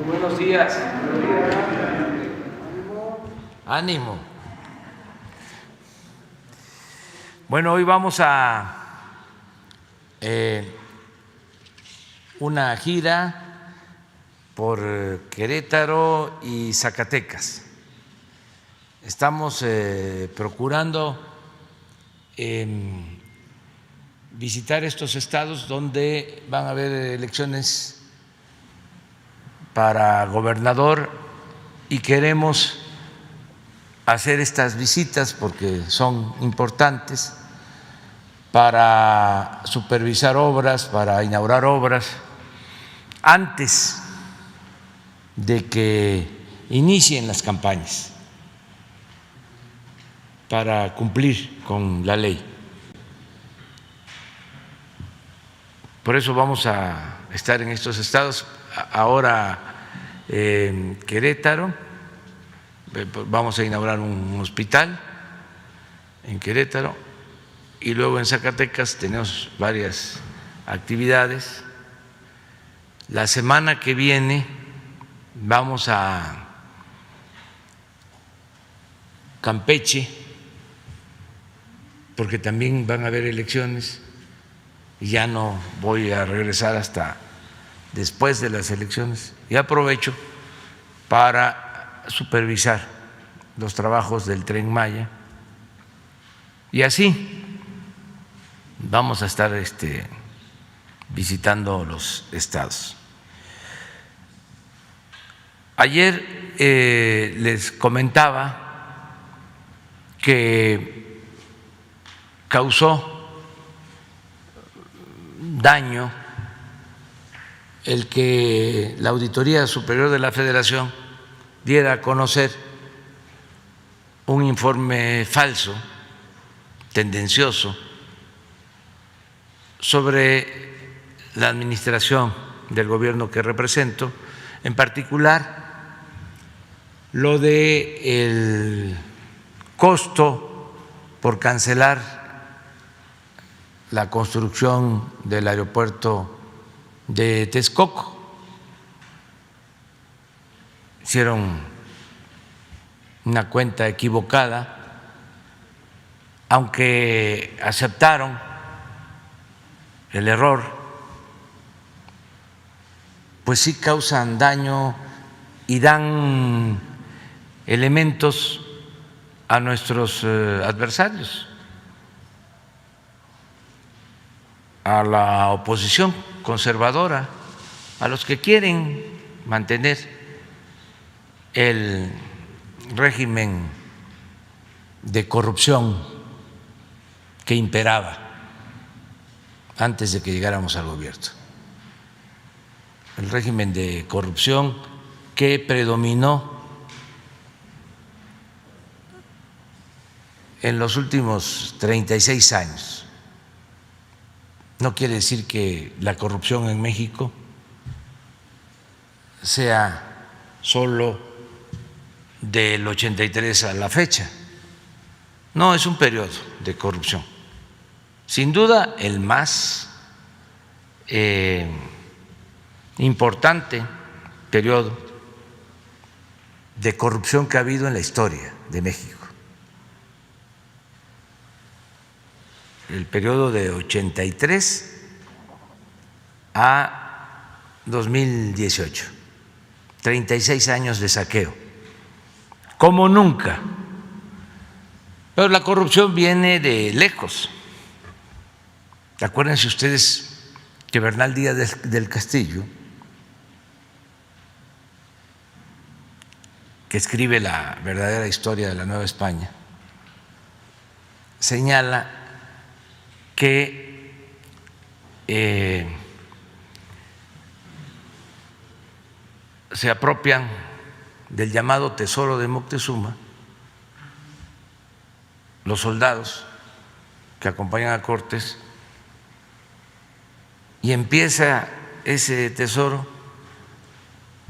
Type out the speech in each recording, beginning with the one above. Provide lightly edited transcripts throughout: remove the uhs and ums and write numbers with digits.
Muy buenos días. Ánimo. Bueno, hoy vamos a una gira por Querétaro y Zacatecas. Estamos procurando visitar estos estados donde van a haber elecciones para gobernador y queremos hacer estas visitas porque son importantes para supervisar obras, para inaugurar obras antes de que inicien las campañas, para cumplir con la ley. Por eso vamos a estar en estos estados. Ahora en Querétaro vamos a inaugurar un hospital en Querétaro y luego en Zacatecas tenemos varias actividades. La semana que viene vamos a Campeche porque también van a haber elecciones y ya no voy a regresar hasta después de las elecciones, y aprovecho para supervisar los trabajos del Tren Maya, y así vamos a estar visitando los estados. Ayer les comentaba que causó daño el que la Auditoría Superior de la Federación diera a conocer un informe falso, tendencioso, sobre la administración del gobierno que represento, en particular lo de el costo por cancelar la construcción del aeropuerto de Texcoco. Hicieron una cuenta equivocada, aunque aceptaron el error, pues sí causan daño y dan elementos a nuestros adversarios, a la oposición conservadora, a los que quieren mantener el régimen de corrupción que imperaba antes de que llegáramos al gobierno, el régimen de corrupción que predominó en los últimos 36 años. No quiere decir que la corrupción en México sea solo del 83 a la fecha. No, es un periodo de corrupción. Sin duda, el más importante periodo de corrupción que ha habido en la historia de México. El periodo de 83 a 2018, 36 años de saqueo, como nunca. Pero la corrupción viene de lejos. Acuérdense ustedes que Bernal Díaz del Castillo, que escribe la verdadera historia de la Nueva España, señala que se apropian del llamado Tesoro de Moctezuma los soldados que acompañan a Cortés, y empieza ese tesoro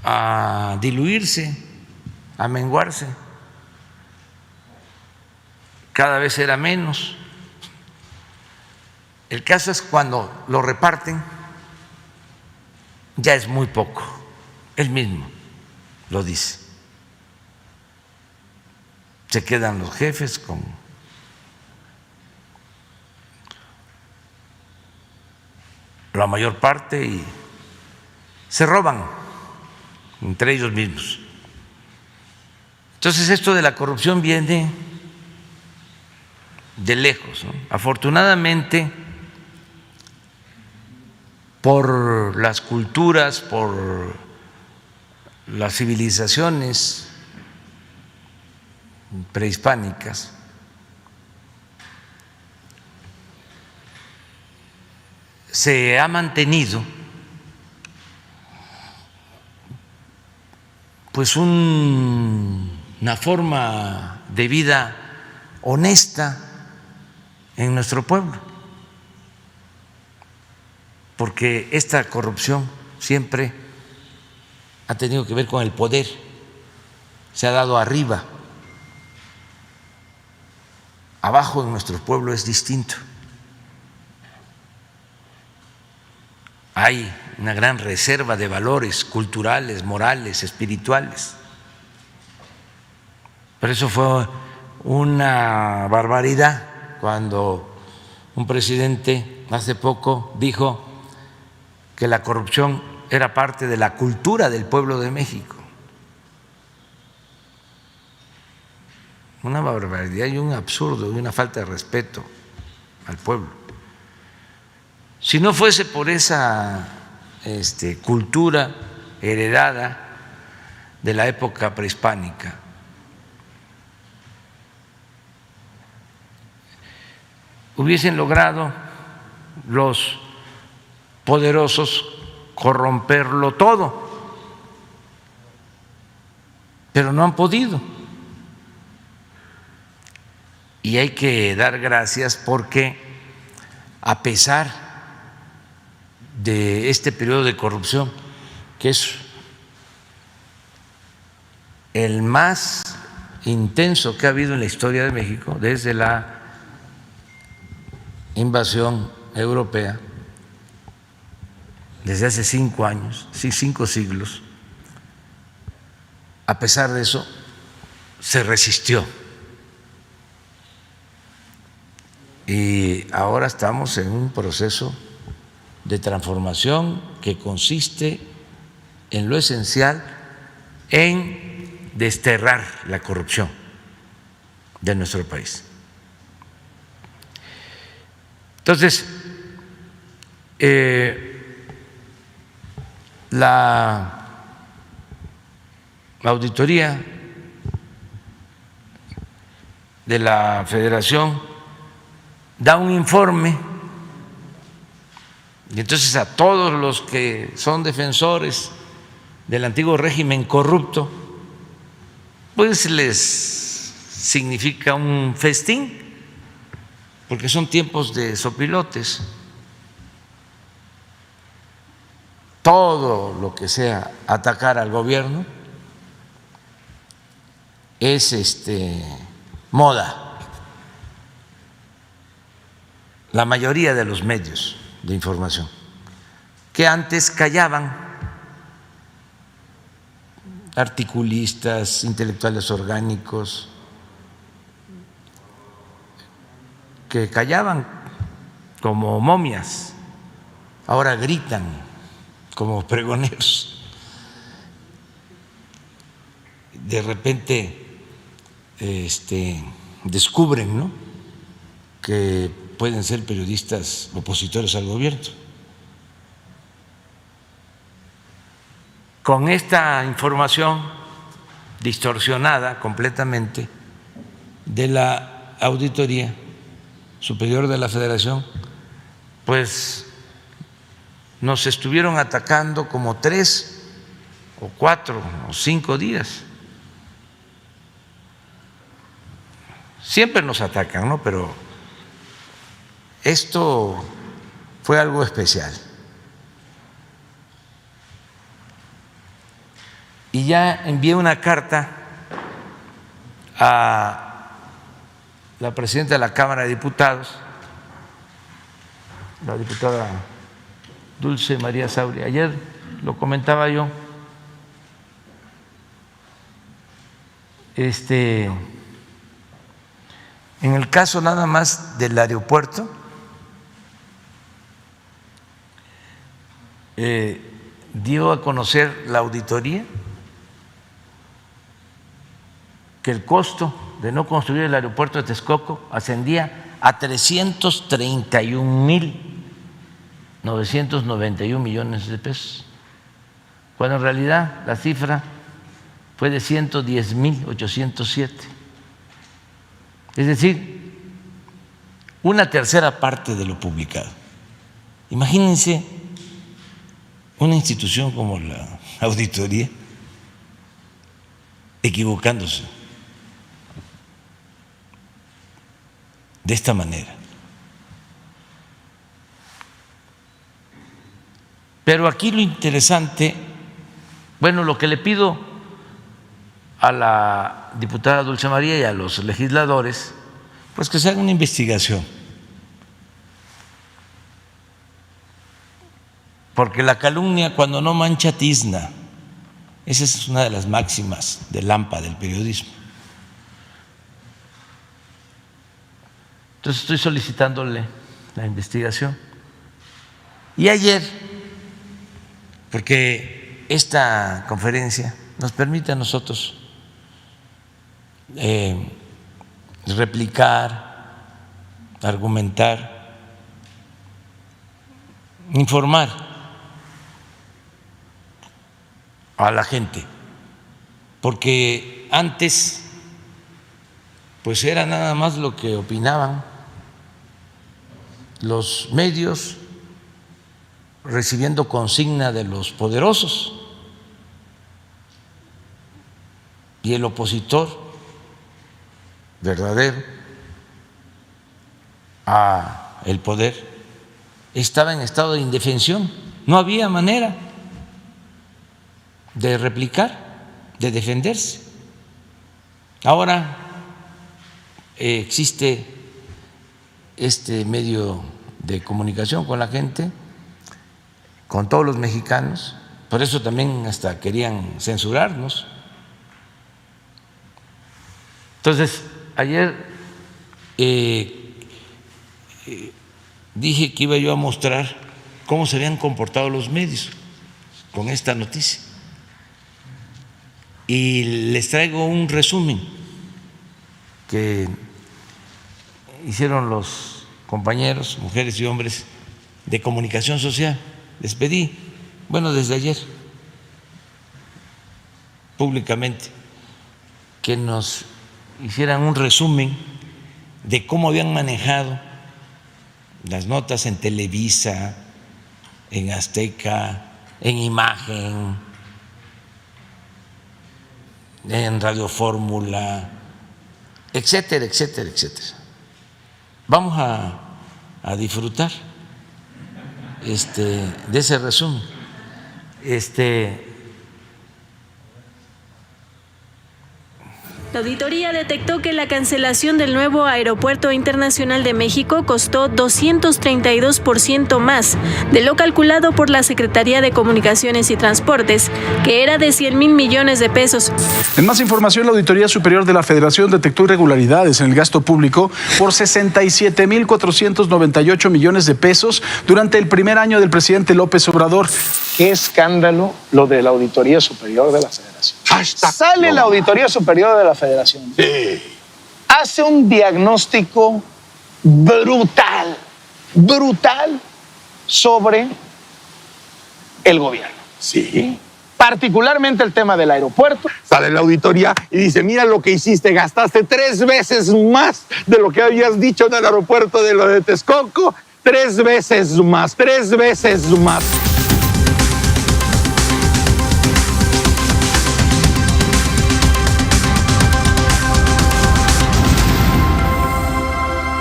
a diluirse, a menguarse, cada vez era menos. El caso es cuando lo reparten, ya es muy poco, el mismo lo dice. Se quedan los jefes con la mayor parte y se roban entre ellos mismos. Entonces esto de la corrupción viene de lejos, ¿no? Afortunadamente, por las culturas, por las civilizaciones prehispánicas, se ha mantenido pues una forma de vida honesta en nuestro pueblo, porque esta corrupción siempre ha tenido que ver con el poder, se ha dado arriba, abajo en nuestro pueblo es distinto. Hay una gran reserva de valores culturales, morales, espirituales. Por eso fue una barbaridad cuando un presidente hace poco dijo que la corrupción era parte de la cultura del pueblo de México. Una barbaridad y un absurdo y una falta de respeto al pueblo. Si no fuese por esa cultura heredada de la época prehispánica, hubiesen logrado los poderosos corromperlo todo, pero no han podido. Y hay que dar gracias porque a pesar de este periodo de corrupción, que es el más intenso que ha habido en la historia de México desde la invasión europea, desde hace 5 años, 5 siglos, a pesar de eso, se resistió. Y ahora estamos en un proceso de transformación que consiste en lo esencial en desterrar la corrupción de nuestro país. Entonces, la auditoría de la Federación da un informe y entonces a todos los que son defensores del antiguo régimen corrupto, pues les significa un festín, porque son tiempos de sopilotes. Todo lo que sea atacar al gobierno es moda. La mayoría de los medios de información que antes callaban, articulistas, intelectuales orgánicos, que callaban como momias, ahora gritan como pregoneros. De repente descubren, ¿no?, que pueden ser periodistas opositores al gobierno. Con esta información distorsionada completamente de la Auditoría Superior de la Federación, pues nos estuvieron atacando como 3 o 4 o 5 días. Siempre nos atacan, ¿no? Pero esto fue algo especial. Y ya envié una carta a la presidenta de la Cámara de Diputados, la diputada Dulce María Sauri. Ayer lo comentaba yo, En el caso nada más del aeropuerto, dio a conocer la auditoría que el costo de no construir el aeropuerto de Texcoco ascendía a 331.991 millones de pesos, cuando en realidad la cifra fue de 110.807. Es decir, una tercera parte de lo publicado. Imagínense una institución como la auditoría equivocándose de esta manera. Pero aquí lo interesante, bueno, lo que le pido a la diputada Dulce María y a los legisladores, pues que se haga una investigación, porque la calumnia cuando no mancha tizna, esa es una de las máximas del AMPA, del periodismo. Entonces estoy solicitándole la investigación. Y ayer, porque esta conferencia nos permite a nosotros replicar, argumentar, informar a la gente, porque antes pues era nada más lo que opinaban los medios, recibiendo consigna de los poderosos, y el opositor verdadero a el poder estaba en estado de indefensión, no había manera de replicar, de defenderse. Ahora existe este medio de comunicación con la gente, con todos los mexicanos, por eso también hasta querían censurarnos. Entonces, ayer dije que iba yo a mostrar cómo se habían comportado los medios con esta noticia. Y les traigo un resumen que hicieron los compañeros, mujeres y hombres de comunicación social. Les pedí, bueno, desde ayer, públicamente, que nos hicieran un resumen de cómo habían manejado las notas en Televisa, en Azteca, en Imagen, en Radio Fórmula, etcétera, etcétera, etcétera. Vamos a disfrutar de ese resumen. La auditoría detectó que la cancelación del nuevo Aeropuerto Internacional de México costó 232% más de lo calculado por la Secretaría de Comunicaciones y Transportes, que era de 100,000 millones de pesos. En más información, la Auditoría Superior de la Federación detectó irregularidades en el gasto público por 67,498 millones de pesos durante el primer año del presidente López Obrador. Qué escándalo lo de la Auditoría Superior de la Federación. Sale la Auditoría Superior de la Federación. Sí. Hace un diagnóstico brutal sobre el gobierno. Sí. Particularmente el tema del aeropuerto. Sale la auditoría y dice, mira lo que hiciste, gastaste 3 veces más de lo que habías dicho en el aeropuerto de lo de Texcoco, 3 veces más.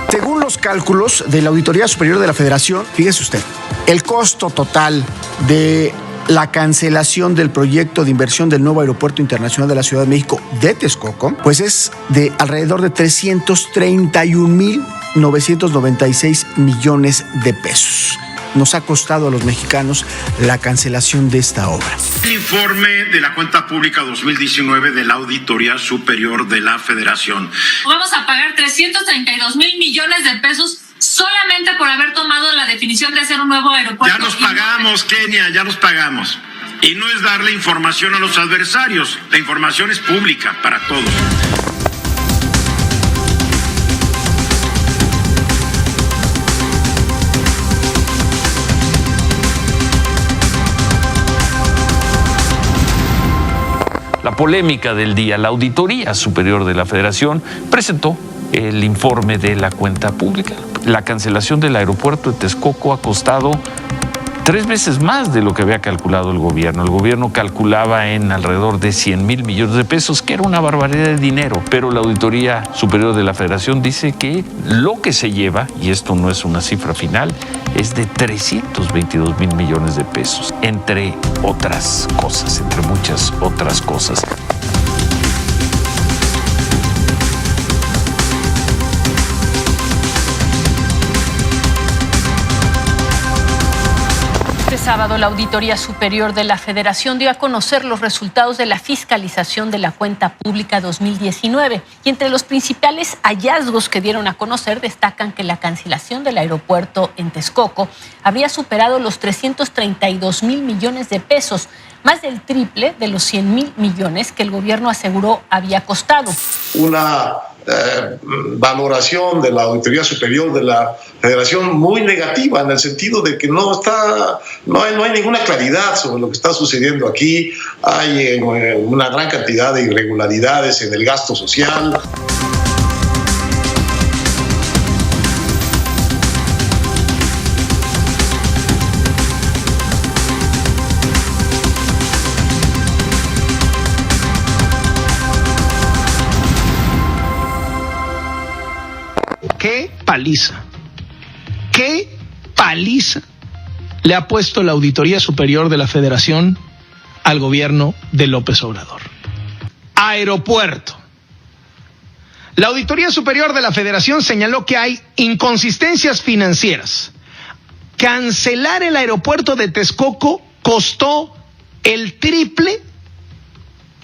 Según los cálculos de la Auditoría Superior de la Federación, fíjese usted, el costo total de la cancelación del proyecto de inversión del nuevo Aeropuerto Internacional de la Ciudad de México de Texcoco, pues es de alrededor de 331,996 millones de pesos. nos ha costado a los mexicanos la cancelación de esta obra. El informe de la cuenta pública 2019 de la Auditoría Superior de la Federación. Vamos a pagar 332,000 millones de pesos solamente por haber tomado la definición de hacer un nuevo aeropuerto. Ya nos pagamos, Kenia, ya nos pagamos. Y no es darle información a los adversarios, la información es pública para todos. La polémica del día, la Auditoría Superior de la Federación presentó el informe de la cuenta pública. La cancelación del aeropuerto de Texcoco ha costado 3 veces más de lo que había calculado el gobierno. El gobierno calculaba en alrededor de 100,000 millones de pesos, que era una barbaridad de dinero, pero la Auditoría Superior de la Federación dice que lo que se lleva, y esto no es una cifra final, es de 322,000 millones de pesos, entre otras cosas, entre muchas otras cosas. Este sábado, la Auditoría Superior de la Federación dio a conocer los resultados de la fiscalización de la cuenta pública 2019 y entre los principales hallazgos que dieron a conocer destacan que la cancelación del aeropuerto en Texcoco habría superado los 332,000 millones de pesos, más del triple de los 100,000 millones que el gobierno aseguró había costado. Una valoración de la Auditoría Superior de la Federación muy negativa, en el sentido de que no hay ninguna claridad sobre lo que está sucediendo aquí. Hay una gran cantidad de irregularidades en el gasto social. ¿Qué paliza le ha puesto la Auditoría Superior de la Federación al gobierno de López Obrador? Aeropuerto. La Auditoría Superior de la Federación señaló que hay inconsistencias financieras. Cancelar el aeropuerto de Texcoco costó el triple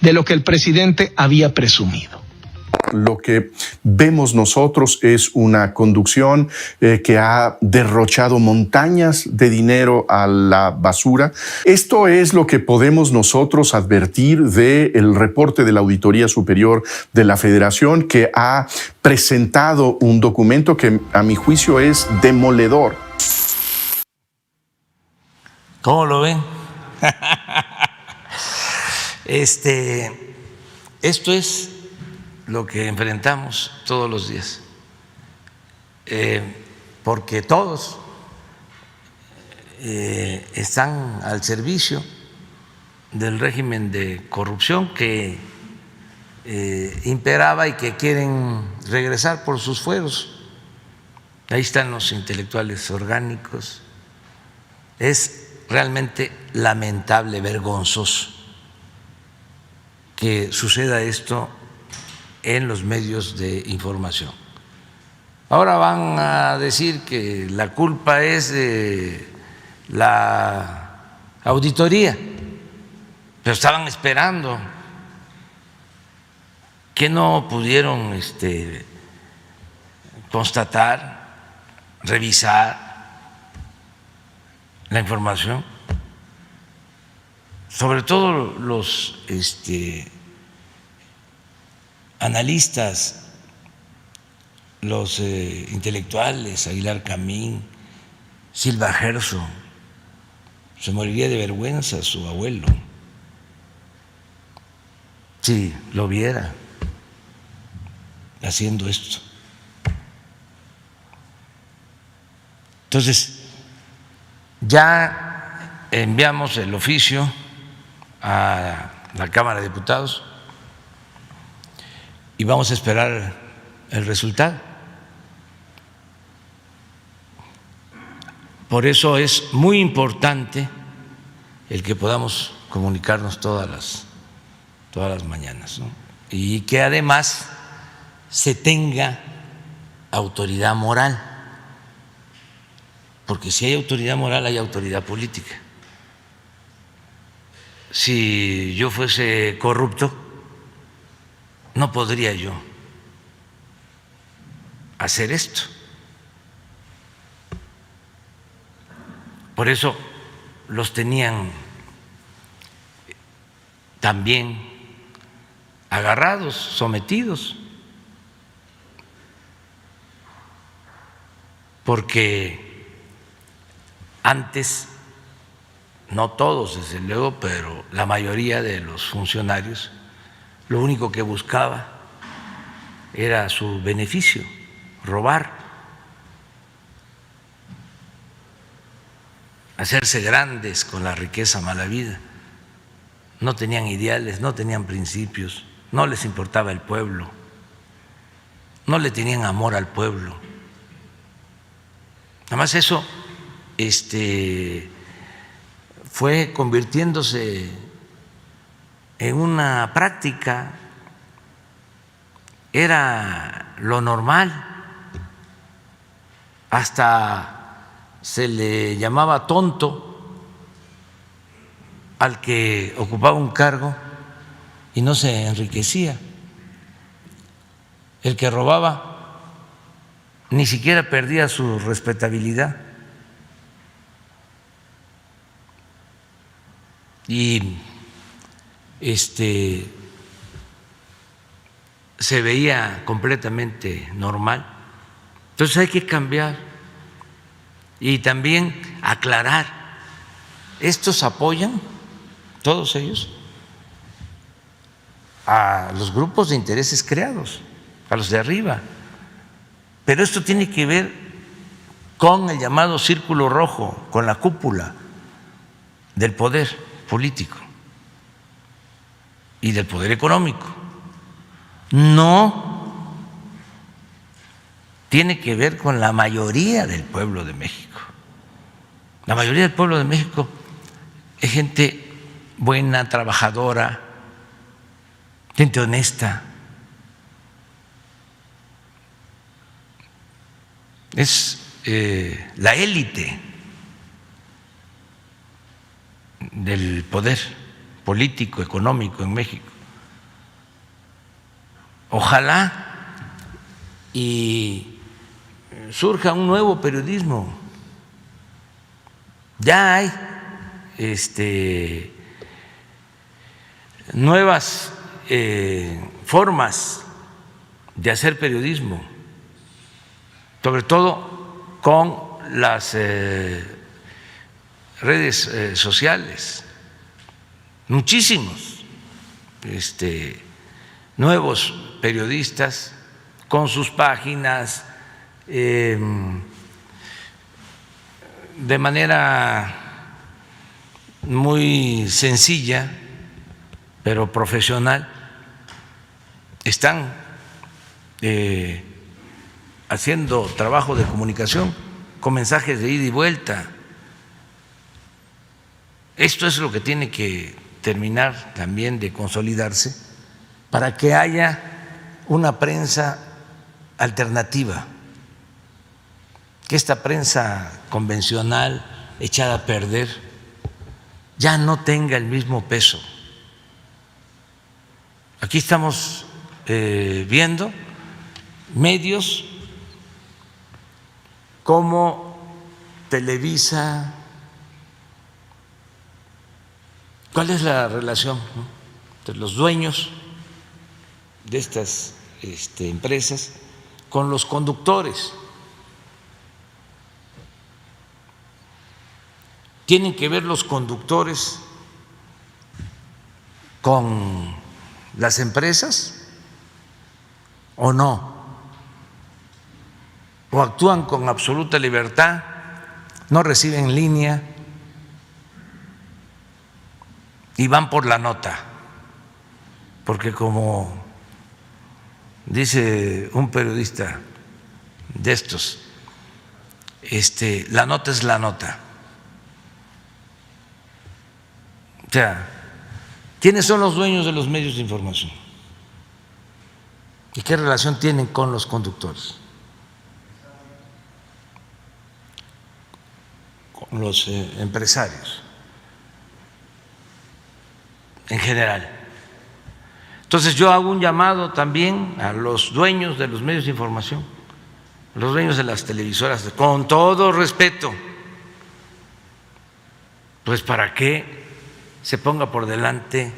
de lo que el presidente había presumido. Lo que vemos nosotros es una conducción que ha derrochado montañas de dinero a la basura. Esto es lo que podemos nosotros advertir del reporte de la Auditoría Superior de la Federación, que ha presentado un documento que a mi juicio es demoledor. ¿Cómo lo ven? Esto es lo que enfrentamos todos los días, porque todos están al servicio del régimen de corrupción que imperaba y que quieren regresar por sus fueros. Ahí están los intelectuales orgánicos. Es realmente lamentable, vergonzoso que suceda esto en los medios de información. Ahora van a decir que la culpa es de la auditoría, pero estaban esperando, que no pudieron constatar, revisar la información, sobre todo los analistas, los intelectuales, Aguilar Camín, Silva Gerson. Se moriría de vergüenza su abuelo si lo viera haciendo esto. Entonces, ya enviamos el oficio a la Cámara de Diputados y vamos a esperar el resultado. Por eso es muy importante el que podamos comunicarnos todas las mañanas, ¿no? Y que además se tenga autoridad moral, porque si hay autoridad moral hay autoridad política. Si yo fuese corrupto, no podría yo hacer esto. Por eso los tenían también agarrados, sometidos, porque antes, no todos desde luego, pero la mayoría de los funcionarios lo único que buscaba era su beneficio, robar, hacerse grandes con la riqueza mala vida. No tenían ideales, no tenían principios, no les importaba el pueblo, no le tenían amor al pueblo. Además eso fue convirtiéndose en una práctica, era lo normal, hasta se le llamaba tonto al que ocupaba un cargo y no se enriquecía. El que robaba ni siquiera perdía su respetabilidad. Y se veía completamente normal. Entonces hay que cambiar y también aclarar. Estos apoyan, todos ellos, a los grupos de intereses creados, a los de arriba. Pero esto tiene que ver con el llamado círculo rojo, con la cúpula del poder político y del poder económico. No tiene que ver con la mayoría del pueblo de México. La mayoría del pueblo de México es gente buena, trabajadora, gente honesta. Es la élite del poder político, económico en México. Ojalá y surja un nuevo periodismo. Ya hay nuevas formas de hacer periodismo, sobre todo con las redes sociales. Muchísimos nuevos periodistas con sus páginas, de manera muy sencilla pero profesional, están haciendo trabajo de comunicación con mensajes de ida y vuelta. Esto es lo que tiene que terminar también de consolidarse para que haya una prensa alternativa, que esta prensa convencional echada a perder ya no tenga el mismo peso. Aquí estamos viendo medios como Televisa. ¿Cuál es la relación entre los dueños de estas empresas con los conductores? ¿Tienen que ver los conductores con las empresas o no? ¿O actúan con absoluta libertad, no reciben línea y van por la nota? Porque como dice un periodista de estos, la nota es la nota. O sea, ¿quiénes son los dueños de los medios de información? ¿Y qué relación tienen con los conductores? los empresarios en general. Entonces yo hago un llamado también a los dueños de los medios de información, a los dueños de las televisoras, con todo respeto, pues para que se ponga por delante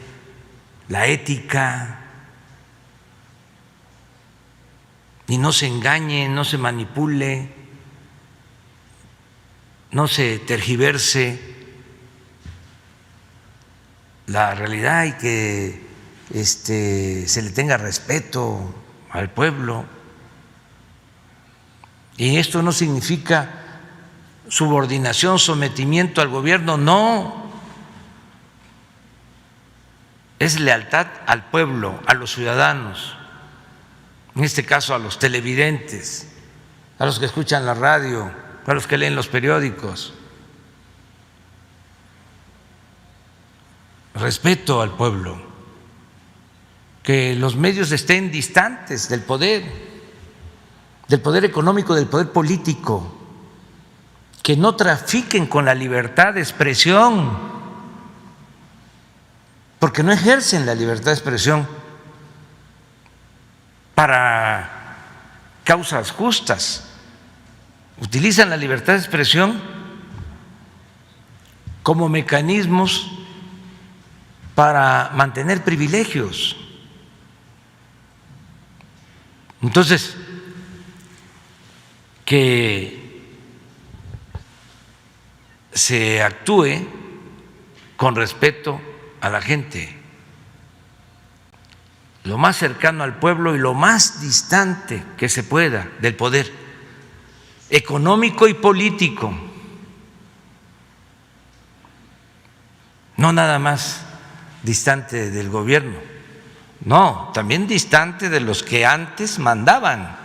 la ética y no se engañe, no se manipule, no se tergiverse la realidad y que se le tenga respeto al pueblo. Y esto no significa subordinación, sometimiento al gobierno, no. Es lealtad al pueblo, a los ciudadanos, en este caso a los televidentes, a los que escuchan la radio, a los que leen los periódicos. Respeto al pueblo, que los medios estén distantes del poder económico, del poder político, que no trafiquen con la libertad de expresión, porque no ejercen la libertad de expresión para causas justas, utilizan la libertad de expresión como mecanismos para mantener privilegios. Entonces, que se actúe con respeto a la gente, lo más cercano al pueblo y lo más distante que se pueda del poder económico y político, no nada más distante del gobierno, no, también distante de los que antes mandaban.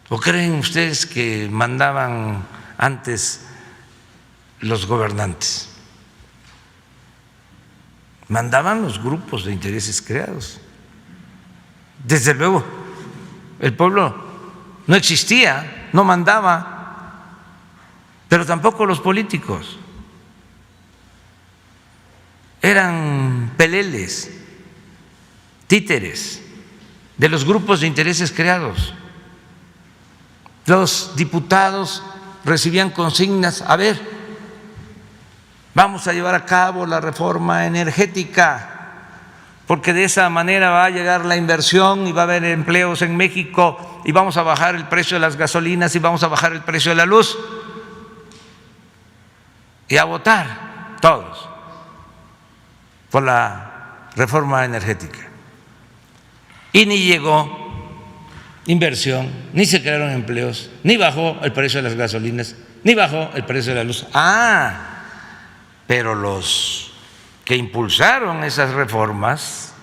¿O creen ustedes que mandaban antes los gobernantes? Mandaban los grupos de intereses creados. Desde luego, el pueblo no existía, no mandaba, pero tampoco los políticos. Eran peleles, títeres de los grupos de intereses creados. Los diputados recibían consignas: a ver, vamos a llevar a cabo la reforma energética, porque de esa manera va a llegar la inversión y va a haber empleos en México y vamos a bajar el precio de las gasolinas y vamos a bajar el precio de la luz. Y a votar todos por la reforma energética. Y ni llegó inversión, ni se crearon empleos, ni bajó el precio de las gasolinas, ni bajó el precio de la luz. Pero los que impulsaron esas reformas,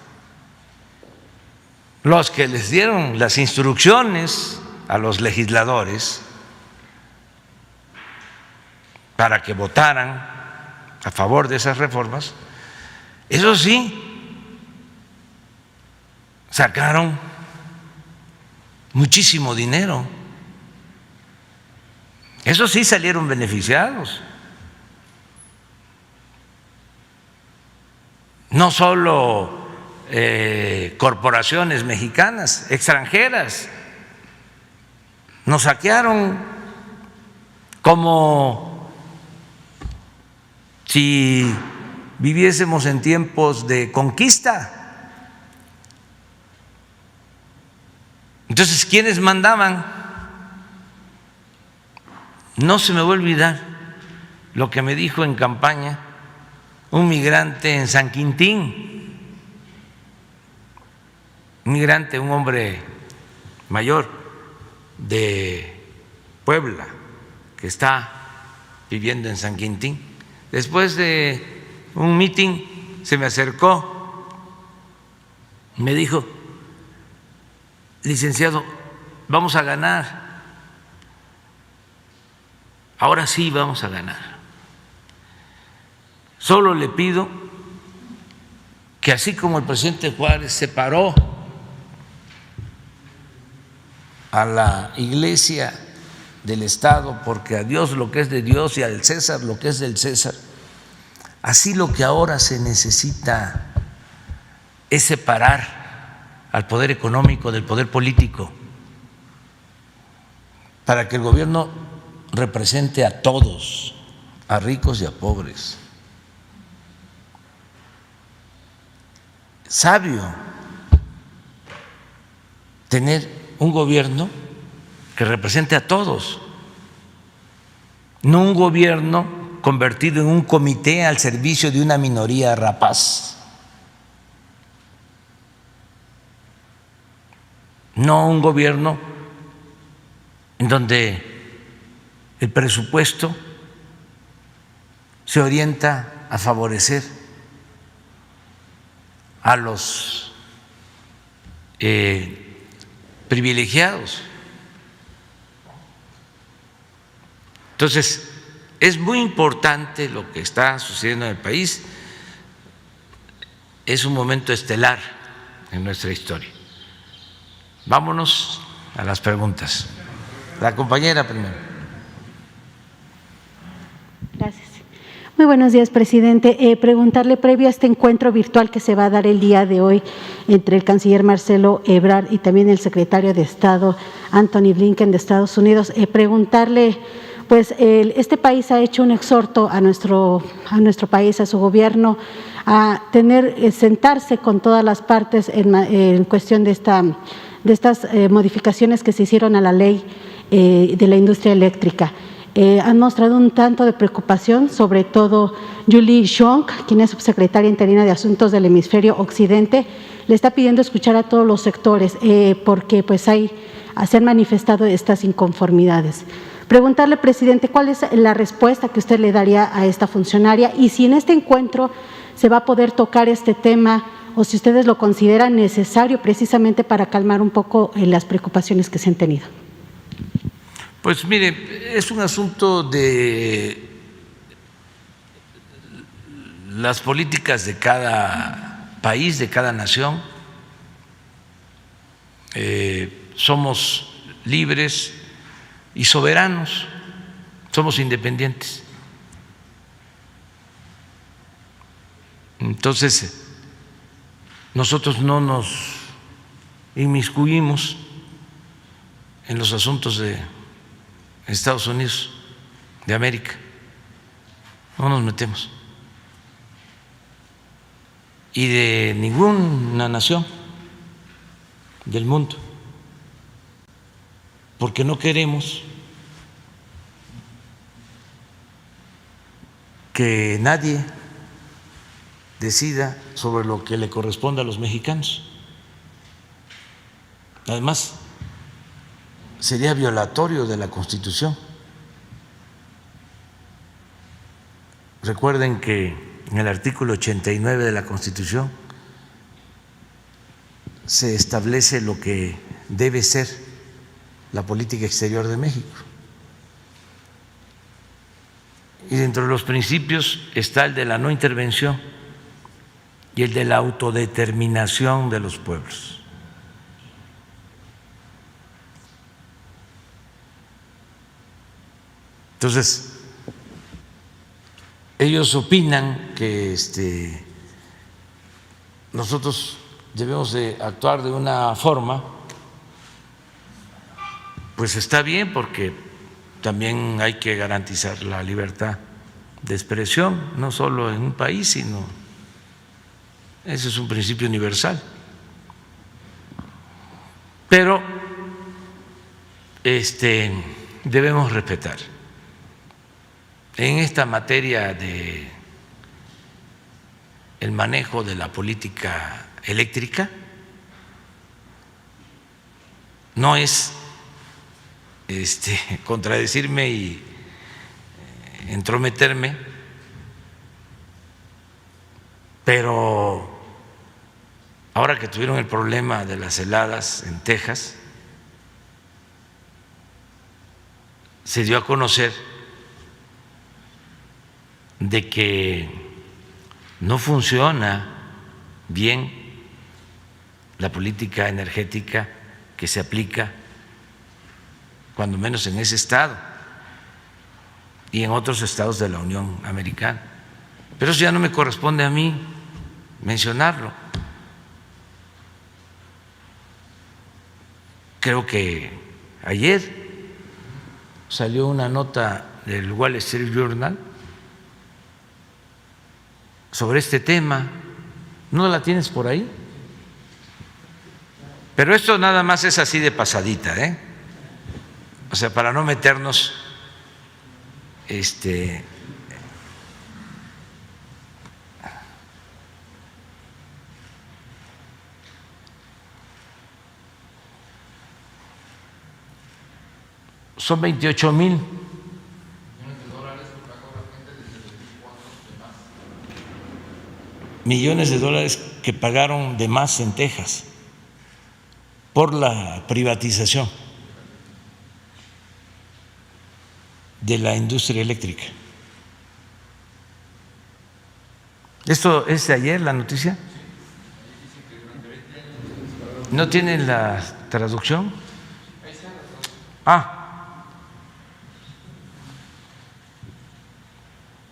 los que les dieron las instrucciones a los legisladores para que votaran a favor de esas reformas, eso sí, sacaron muchísimo dinero. Eso sí, salieron beneficiados. No solo corporaciones mexicanas, extranjeras, nos saquearon como si viviésemos en tiempos de conquista. Entonces, ¿quiénes mandaban? No se me va a olvidar lo que me dijo en campaña un migrante en San Quintín, un migrante, un hombre mayor de Puebla que está viviendo en San Quintín. Después de un mitin se me acercó, me dijo: licenciado, vamos a ganar, ahora sí vamos a ganar. Solo le pido que, así como el presidente Juárez separó a la iglesia del Estado, porque a Dios lo que es de Dios y al César lo que es del César. Así lo que ahora se necesita es separar al poder económico del poder político, para que el gobierno represente a todos, a ricos y a pobres. Sabio tener un gobierno que represente a todos, no un gobierno convertido en un comité al servicio de una minoría rapaz, no un gobierno en donde el presupuesto se orienta a favorecer a los privilegiados. Entonces, es muy importante lo que está sucediendo en el país, es un momento estelar en nuestra historia. Vámonos a las preguntas. La compañera primero. Gracias. Muy buenos días, presidente. Preguntarle, previo a este encuentro virtual que se va a dar el día de hoy entre el canciller Marcelo Ebrard y también el secretario de Estado Antony Blinken de Estados Unidos, preguntarle, pues este país ha hecho un exhorto a nuestro país, a su gobierno, a sentarse con todas las partes en cuestión de estas modificaciones que se hicieron a la ley de la industria eléctrica. Han mostrado un tanto de preocupación, sobre todo Julie Chong, quien es subsecretaria interina de Asuntos del Hemisferio Occidente, le está pidiendo escuchar a todos los sectores porque pues se han manifestado estas inconformidades. Preguntarle, presidente, ¿cuál es la respuesta que usted le daría a esta funcionaria y si en este encuentro se va a poder tocar este tema o si ustedes lo consideran necesario precisamente para calmar un poco las preocupaciones que se han tenido? Pues mire, es un asunto de las políticas de cada país, de cada nación. Somos libres y soberanos, somos independientes. Entonces, nosotros no nos inmiscuimos en los asuntos de Estados Unidos de América, no nos metemos, y de ninguna nación del mundo, porque no queremos que nadie decida sobre lo que le corresponde a los mexicanos. Además, sería violatorio de la Constitución. Recuerden que en el artículo 89 de la Constitución se establece lo que debe ser la política exterior de México. Y dentro de los principios está el de la no intervención y el de la autodeterminación de los pueblos. Entonces, ellos opinan que nosotros debemos de actuar de una forma, pues está bien, porque también hay que garantizar la libertad de expresión, no solo en un país, sino ese es un principio universal. Pero debemos respetar. En esta materia de el manejo de la política eléctrica, no es contradecirme y entrometerme, pero ahora que tuvieron el problema de las heladas en Texas, se dio a conocer de que no funciona bien la política energética que se aplica cuando menos en ese estado y en otros estados de la Unión Americana. Pero eso ya no me corresponde a mí mencionarlo. Creo que ayer salió una nota del Wall Street Journal sobre este tema. ¿No la tienes por ahí? Pero esto nada más es así de pasadita, ¿eh? O sea, para no meternos son 28,000 millones de dólares que pagaron de más en Texas por la privatización de la industria eléctrica. ¿Esto es de ayer la noticia? ¿No tienen la traducción?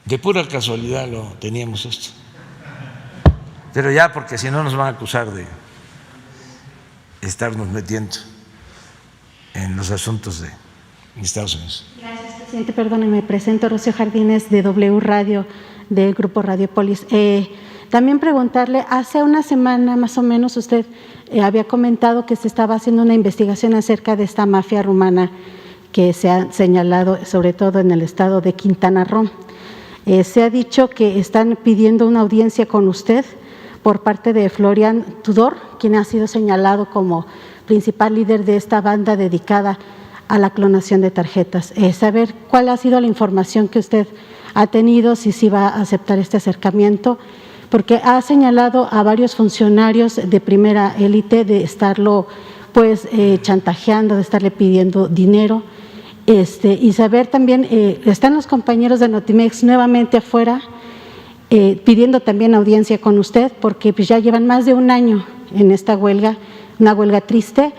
De pura casualidad lo teníamos esto. Pero ya, porque si no nos van a acusar de estarnos metiendo en los asuntos de Estados Unidos. Gracias, presidente. Perdóneme, me presento Rocío Jardines de W Radio, del Grupo Radiopolis. También preguntarle, hace una semana más o menos usted había comentado que se estaba haciendo una investigación acerca de esta mafia rumana que se ha señalado sobre todo en el estado de Quintana Roo. Se ha dicho que están pidiendo una audiencia con usted por parte de Florian Tudor, quien ha sido señalado como principal líder de esta banda dedicada a la clonación de tarjetas. Saber cuál ha sido la información que usted ha tenido, si sí va a aceptar este acercamiento, porque ha señalado a varios funcionarios de primera élite de estarlo chantajeando, de estarle pidiendo dinero, y saber también, están los compañeros de Notimex nuevamente afuera pidiendo también audiencia con usted, porque pues ya llevan más de un año en esta huelga, una huelga triste,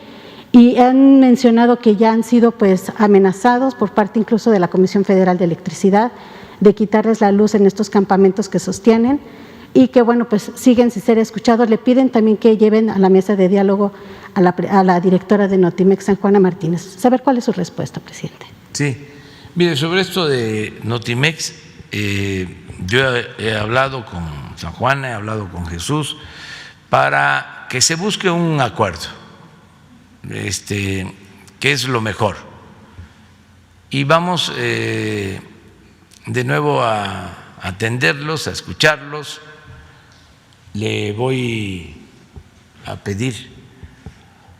y han mencionado que ya han sido amenazados por parte incluso de la Comisión Federal de Electricidad de quitarles la luz en estos campamentos que sostienen y que siguen sin ser escuchados. Le piden también que lleven a la mesa de diálogo a la directora de Notimex, San Juana Martínez. Saber cuál es su respuesta, presidente. Sí, mire, sobre esto de Notimex, yo he hablado con San Juana, he hablado con Jesús para que se busque un acuerdo, que es lo mejor. Y vamos de nuevo a atenderlos, a escucharlos. Le voy a pedir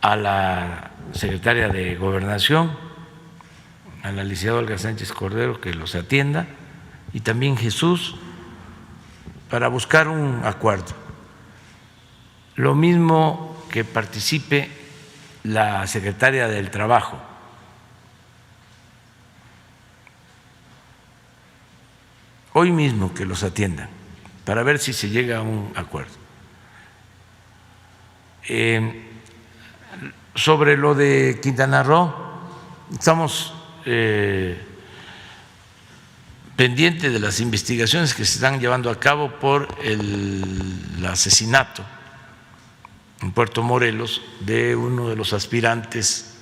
a la secretaria de Gobernación, a la licenciada Olga Sánchez Cordero, que los atienda, y también Jesús, para buscar un acuerdo. Lo mismo que participe la secretaria del Trabajo. Hoy mismo que los atiendan, para ver si se llega a un acuerdo. Sobre lo de Quintana Roo, estamos pendientes de las investigaciones que se están llevando a cabo por el asesinato en Puerto Morelos de uno de los aspirantes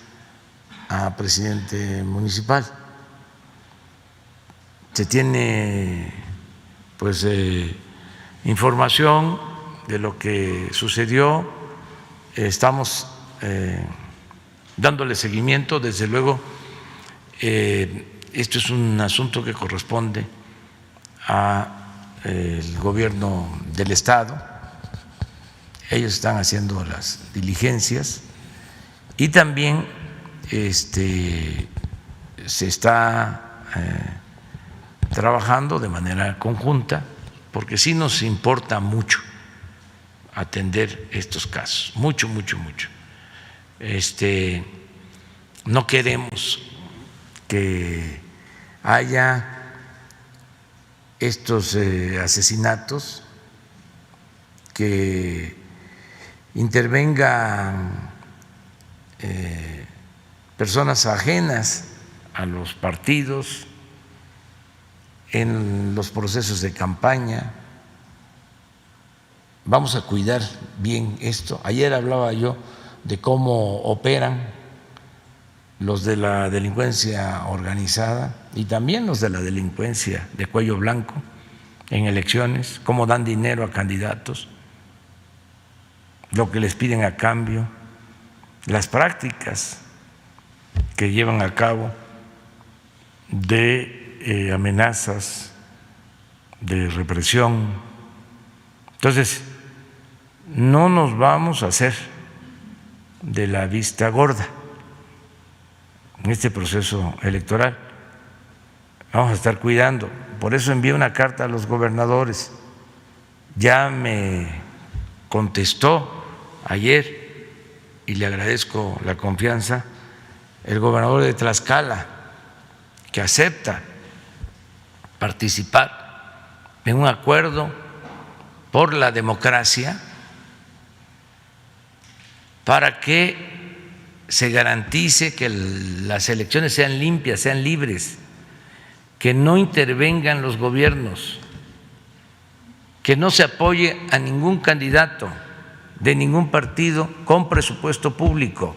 a presidente municipal. Se tiene información de lo que sucedió, estamos dándole seguimiento. Desde luego, esto es un asunto que corresponde al gobierno del Estado. Ellos están haciendo las diligencias y también se está trabajando de manera conjunta, porque sí nos importa mucho atender estos casos, mucho. No queremos que haya estos asesinatos, que intervengan personas ajenas a los partidos en los procesos de campaña. Vamos a cuidar bien esto. Ayer hablaba yo de cómo operan los de la delincuencia organizada y también los de la delincuencia de cuello blanco en elecciones, cómo dan dinero a candidatos, lo que les piden a cambio, las prácticas que llevan a cabo de amenazas, de represión. Entonces, no nos vamos a hacer de la vista gorda en este proceso electoral. Vamos a estar cuidando. Por eso envié una carta a los gobernadores. Ya me contestó ayer, y le agradezco la confianza, el gobernador de Tlaxcala, que acepta participar en un acuerdo por la democracia para que se garantice que las elecciones sean limpias, sean libres, que no intervengan los gobiernos, que no se apoye a ningún candidato de ningún partido con presupuesto público,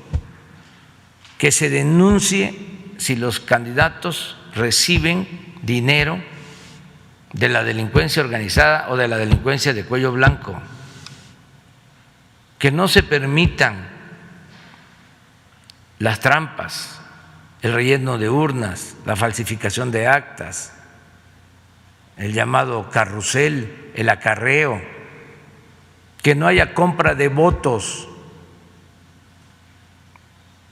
que se denuncie si los candidatos reciben dinero de la delincuencia organizada o de la delincuencia de cuello blanco, que no se permitan las trampas, el relleno de urnas, la falsificación de actas, el llamado carrusel, el acarreo, que no haya compra de votos,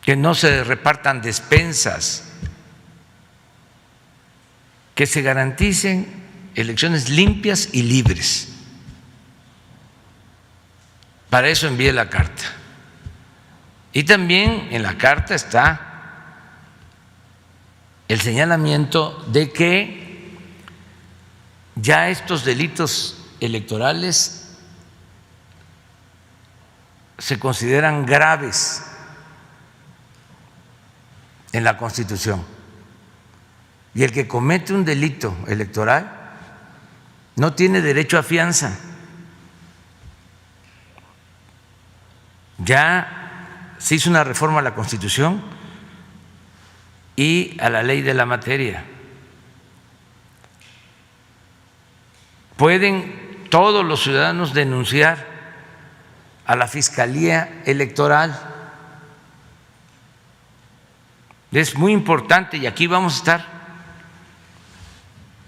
que no se repartan despensas, que se garanticen elecciones limpias y libres. Para eso envié la carta. Y también en la carta está el señalamiento de que ya estos delitos electorales se consideran graves en la Constitución, y el que comete un delito electoral no tiene derecho a fianza. Ya se hizo una reforma a la Constitución y a la ley de la materia. Pueden todos los ciudadanos denunciar a la Fiscalía Electoral. Es muy importante, y aquí vamos a estar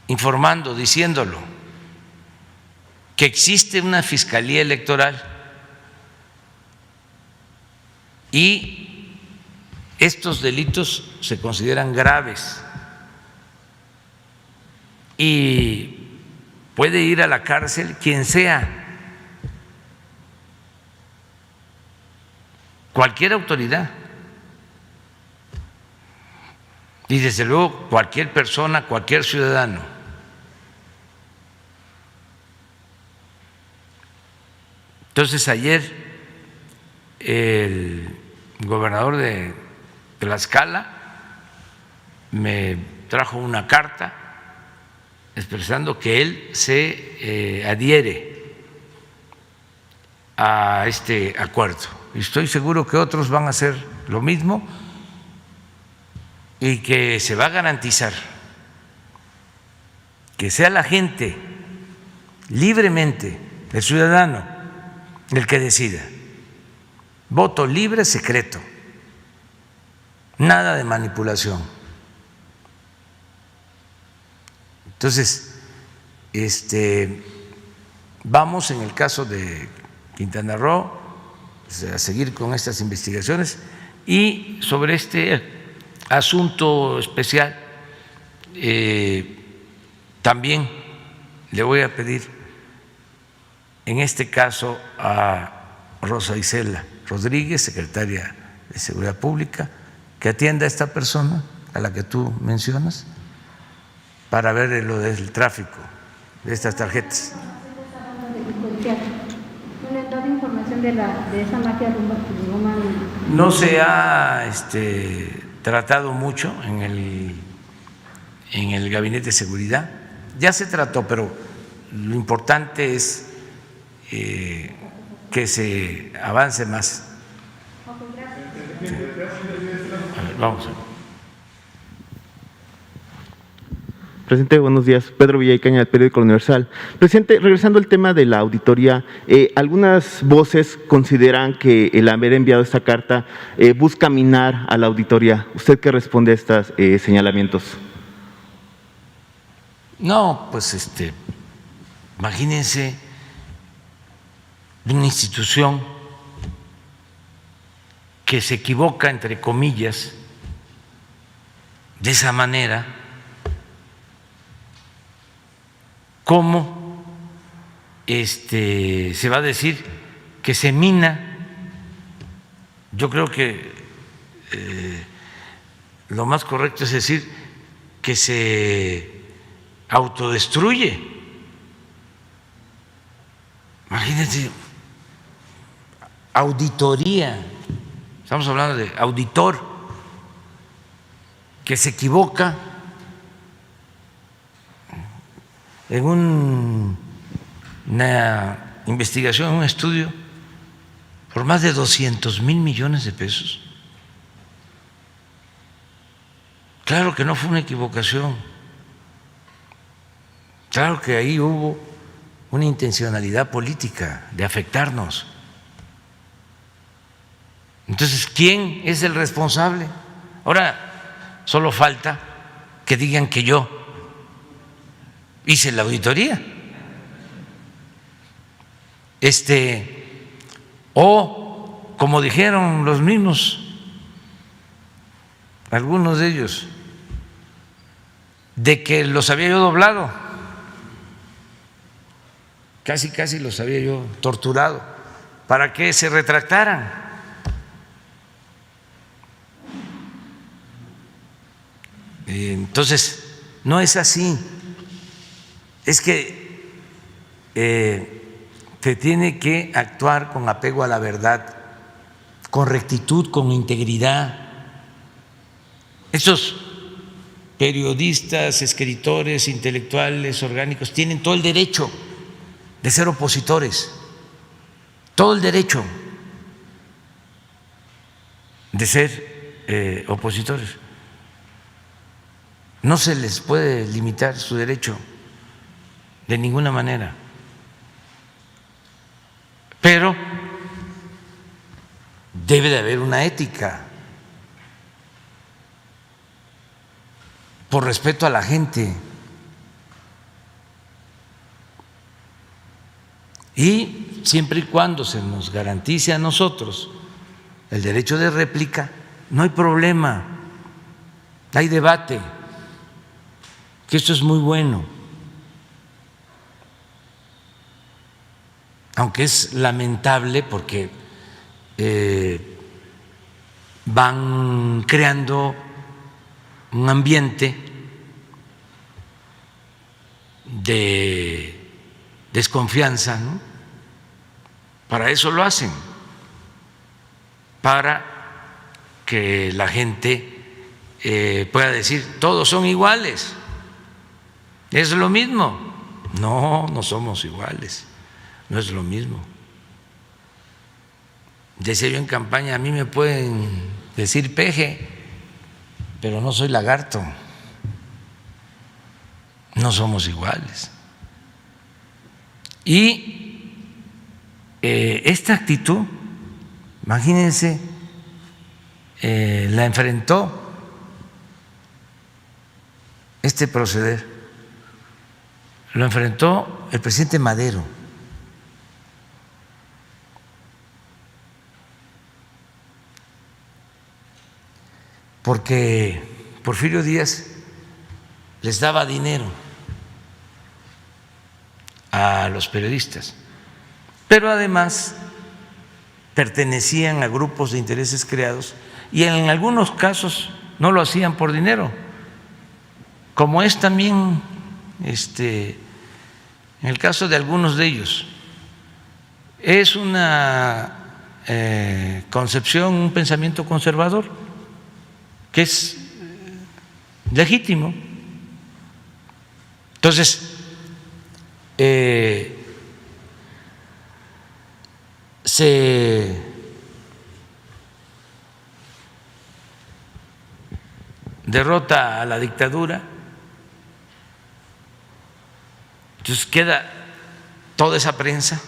informando, diciéndolo, que existe una Fiscalía Electoral y estos delitos se consideran graves y puede ir a la cárcel quien sea, cualquier autoridad, y desde luego cualquier persona, cualquier ciudadano. Entonces ayer el gobernador de Tlaxcala me trajo una carta expresando que él se adhiere a este acuerdo. Y estoy seguro que otros van a hacer lo mismo y que se va a garantizar que sea la gente libremente, el ciudadano, el que decida. Voto libre, secreto, nada de manipulación. Entonces, vamos en el caso de Quintana Roo a seguir con estas investigaciones, y sobre este asunto especial también le voy a pedir en este caso a Rosa Isela Rodríguez, secretaria de Seguridad Pública, que atienda a esta persona a la que tú mencionas para ver lo del tráfico de estas tarjetas. No se ha tratado mucho en el Gabinete de Seguridad. Ya se trató, pero lo importante es que se avance más. Sí. A ver, vamos a ver. Presidente, buenos días. Pedro Villaicaña, del periódico Universal. Presidente, regresando al tema de la auditoría, algunas voces consideran que el haber enviado esta carta busca minar a la auditoría. ¿Usted qué responde a estos señalamientos? No, pues imagínense una institución que se equivoca, entre comillas, de esa manera. ¿Cómo se va a decir que se mina? Yo creo que lo más correcto es decir que se autodestruye. Imagínense, auditoría, estamos hablando de auditor que se equivoca en una investigación, un estudio, por más de 200,000 millones de pesos. Claro que no fue una equivocación, claro que ahí hubo una intencionalidad política de afectarnos. Entonces, ¿quién es el responsable? Ahora, solo falta que digan que yo hice la auditoría. O como dijeron los mismos, algunos de ellos, de que los había yo doblado, casi los había yo torturado para que se retractaran. Entonces, no es así. Es que se tiene que actuar con apego a la verdad, con rectitud, con integridad. Estos periodistas, escritores, intelectuales, orgánicos, tienen todo el derecho de ser opositores, todo el derecho de ser opositores. No se les puede limitar su derecho de ninguna manera, pero debe de haber una ética por respeto a la gente y siempre y cuando se nos garantice a nosotros el derecho de réplica, no hay problema, hay debate, que esto es muy bueno. Aunque es lamentable porque van creando un ambiente de desconfianza, ¿no? Para eso lo hacen, para que la gente pueda decir, todos son iguales, es lo mismo. No, no somos iguales. No es lo mismo. Decía yo en campaña, a mí me pueden decir peje, pero no soy lagarto. No somos iguales. Y esta actitud, imagínense, la enfrentó este proceder, lo enfrentó el presidente Madero. Porque Porfirio Díaz les daba dinero a los periodistas, pero además pertenecían a grupos de intereses creados y en algunos casos no lo hacían por dinero, como es también en el caso de algunos de ellos. Es una concepción, un pensamiento conservador. que es legítimo. Entonces, se derrota a la dictadura, entonces queda toda esa prensa,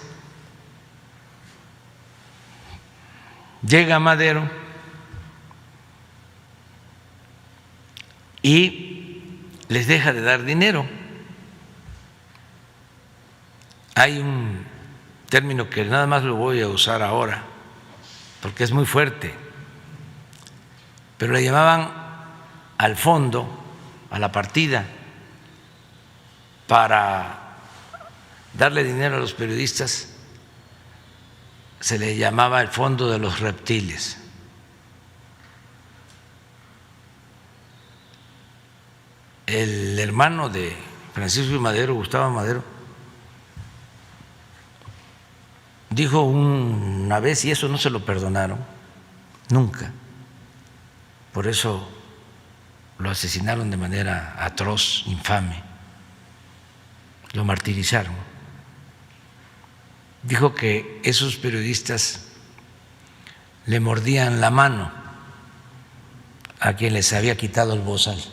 llega Madero y les deja de dar dinero. Hay un término que nada más lo voy a usar ahora porque es muy fuerte, pero le llamaban al fondo, a la partida, para darle dinero a los periodistas, se le llamaba el fondo de los reptiles. El hermano de Francisco y Madero, Gustavo Madero, dijo una vez, y eso no se lo perdonaron nunca, por eso lo asesinaron de manera atroz, infame, lo martirizaron. Dijo que esos periodistas le mordían la mano a quien les había quitado el bozal,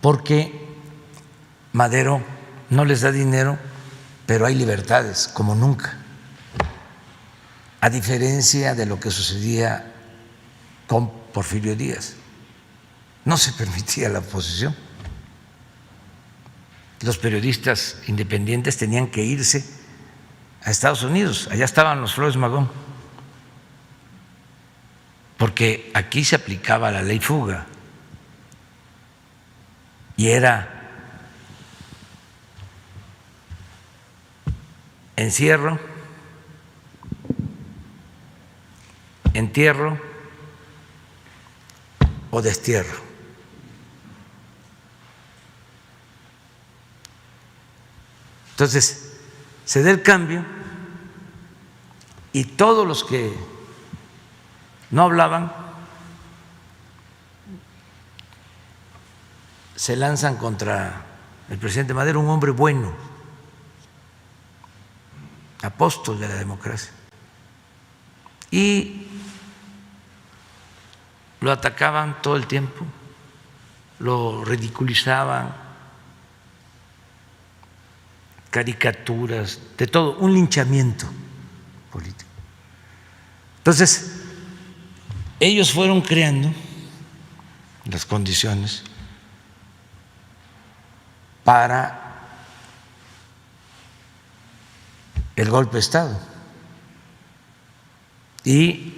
porque Madero no les da dinero, pero hay libertades como nunca, a diferencia de lo que sucedía con Porfirio Díaz. No se permitía la oposición. Los periodistas independientes tenían que irse a Estados Unidos, allá estaban los Flores Magón, porque aquí se aplicaba la ley fuga y era encierro, entierro o destierro. Entonces, se da el cambio y todos los que no hablaban se lanzan contra el presidente Madero, un hombre bueno, apóstol de la democracia, y lo atacaban todo el tiempo, lo ridiculizaban, caricaturas, de todo, un linchamiento político. Entonces, ellos fueron creando las condiciones para el golpe de Estado y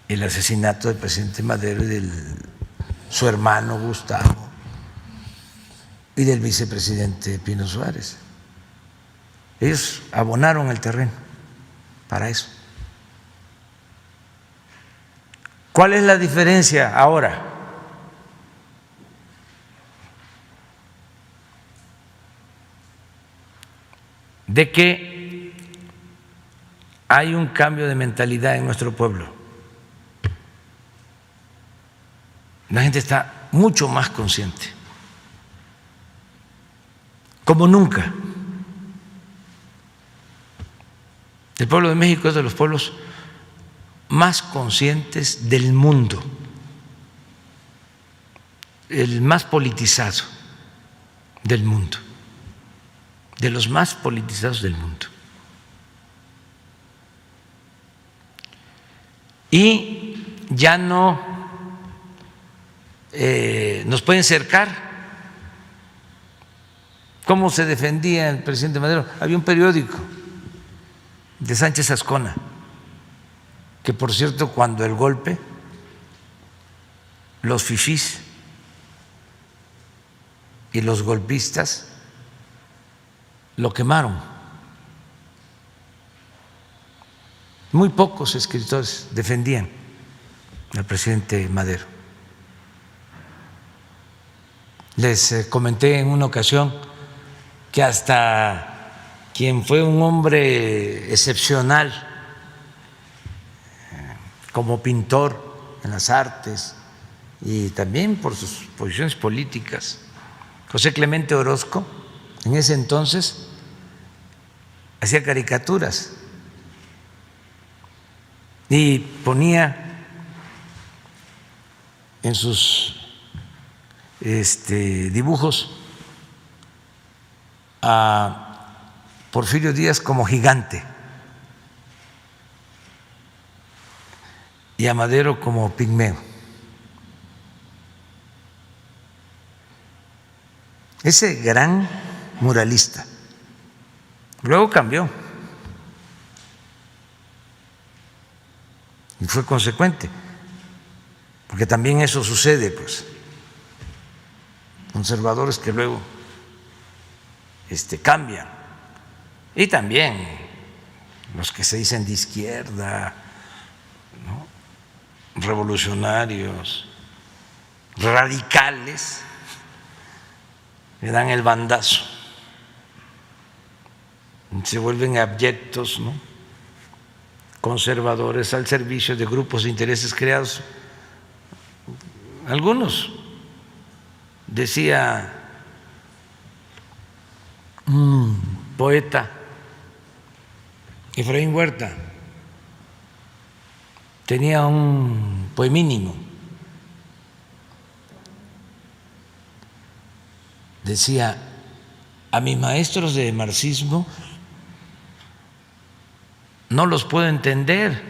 el asesinato del presidente Madero y de su hermano Gustavo y del vicepresidente Pino Suárez. Ellos abonaron el terreno para eso. ¿Cuál es la diferencia ahora? De que hay un cambio de mentalidad en nuestro pueblo. La gente está mucho más consciente, como nunca. El pueblo de México es de los pueblos más conscientes del mundo, el más politizado del mundo, de los más politizados del mundo. Y ya no nos pueden cercar. ¿Cómo se defendía el presidente Madero? Había un periódico de Sánchez Azcona, que por cierto, cuando el golpe, los fifís y los golpistas lo quemaron. Muy pocos escritores defendían al presidente Madero. Les comenté en una ocasión que hasta quien fue un hombre excepcional como pintor en las artes y también por sus posiciones políticas. José Clemente Orozco, en ese entonces, hacía caricaturas y ponía en sus dibujos a Porfirio Díaz como gigante y a Madero como pigmeo. Ese gran muralista. Luego cambió y fue consecuente, porque también eso sucede, pues, conservadores que luego cambian, y también los que se dicen de izquierda, ¿no?, revolucionarios, radicales, le dan el bandazo, se vuelven abyectos, ¿no?, conservadores al servicio de grupos de intereses creados. Algunos, decía un poeta, Efraín Huerta, tenía un poemínimo, decía: a mis maestros de marxismo no los puedo entender,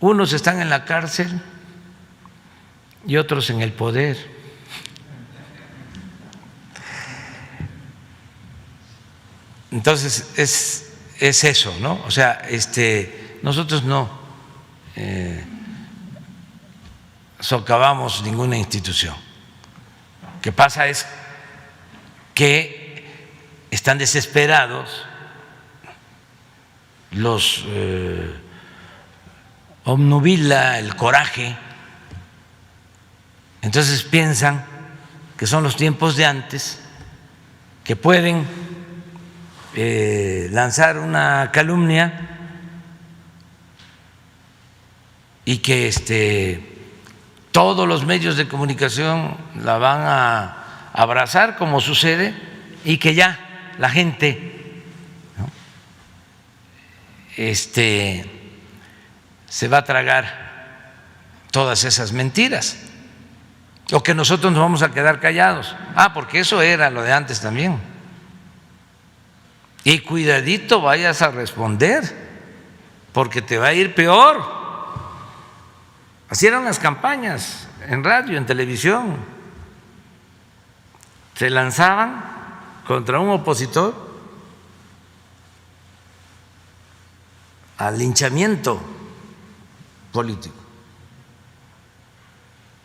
unos están en la cárcel y otros en el poder. Entonces es eso, ¿no? O sea, nosotros no socavamos ninguna institución. Lo que pasa es que están desesperados, los obnubila el coraje, entonces piensan que son los tiempos de antes, que pueden lanzar una calumnia y que todos los medios de comunicación la van a abrazar, como sucede, y que ya la gente, ¿no?, se va a tragar todas esas mentiras, o que nosotros nos vamos a quedar callados. Porque eso era lo de antes también. Y cuidadito vayas a responder, porque te va a ir peor. Así eran las campañas en radio, en televisión. Se lanzaban contra un opositor al linchamiento político.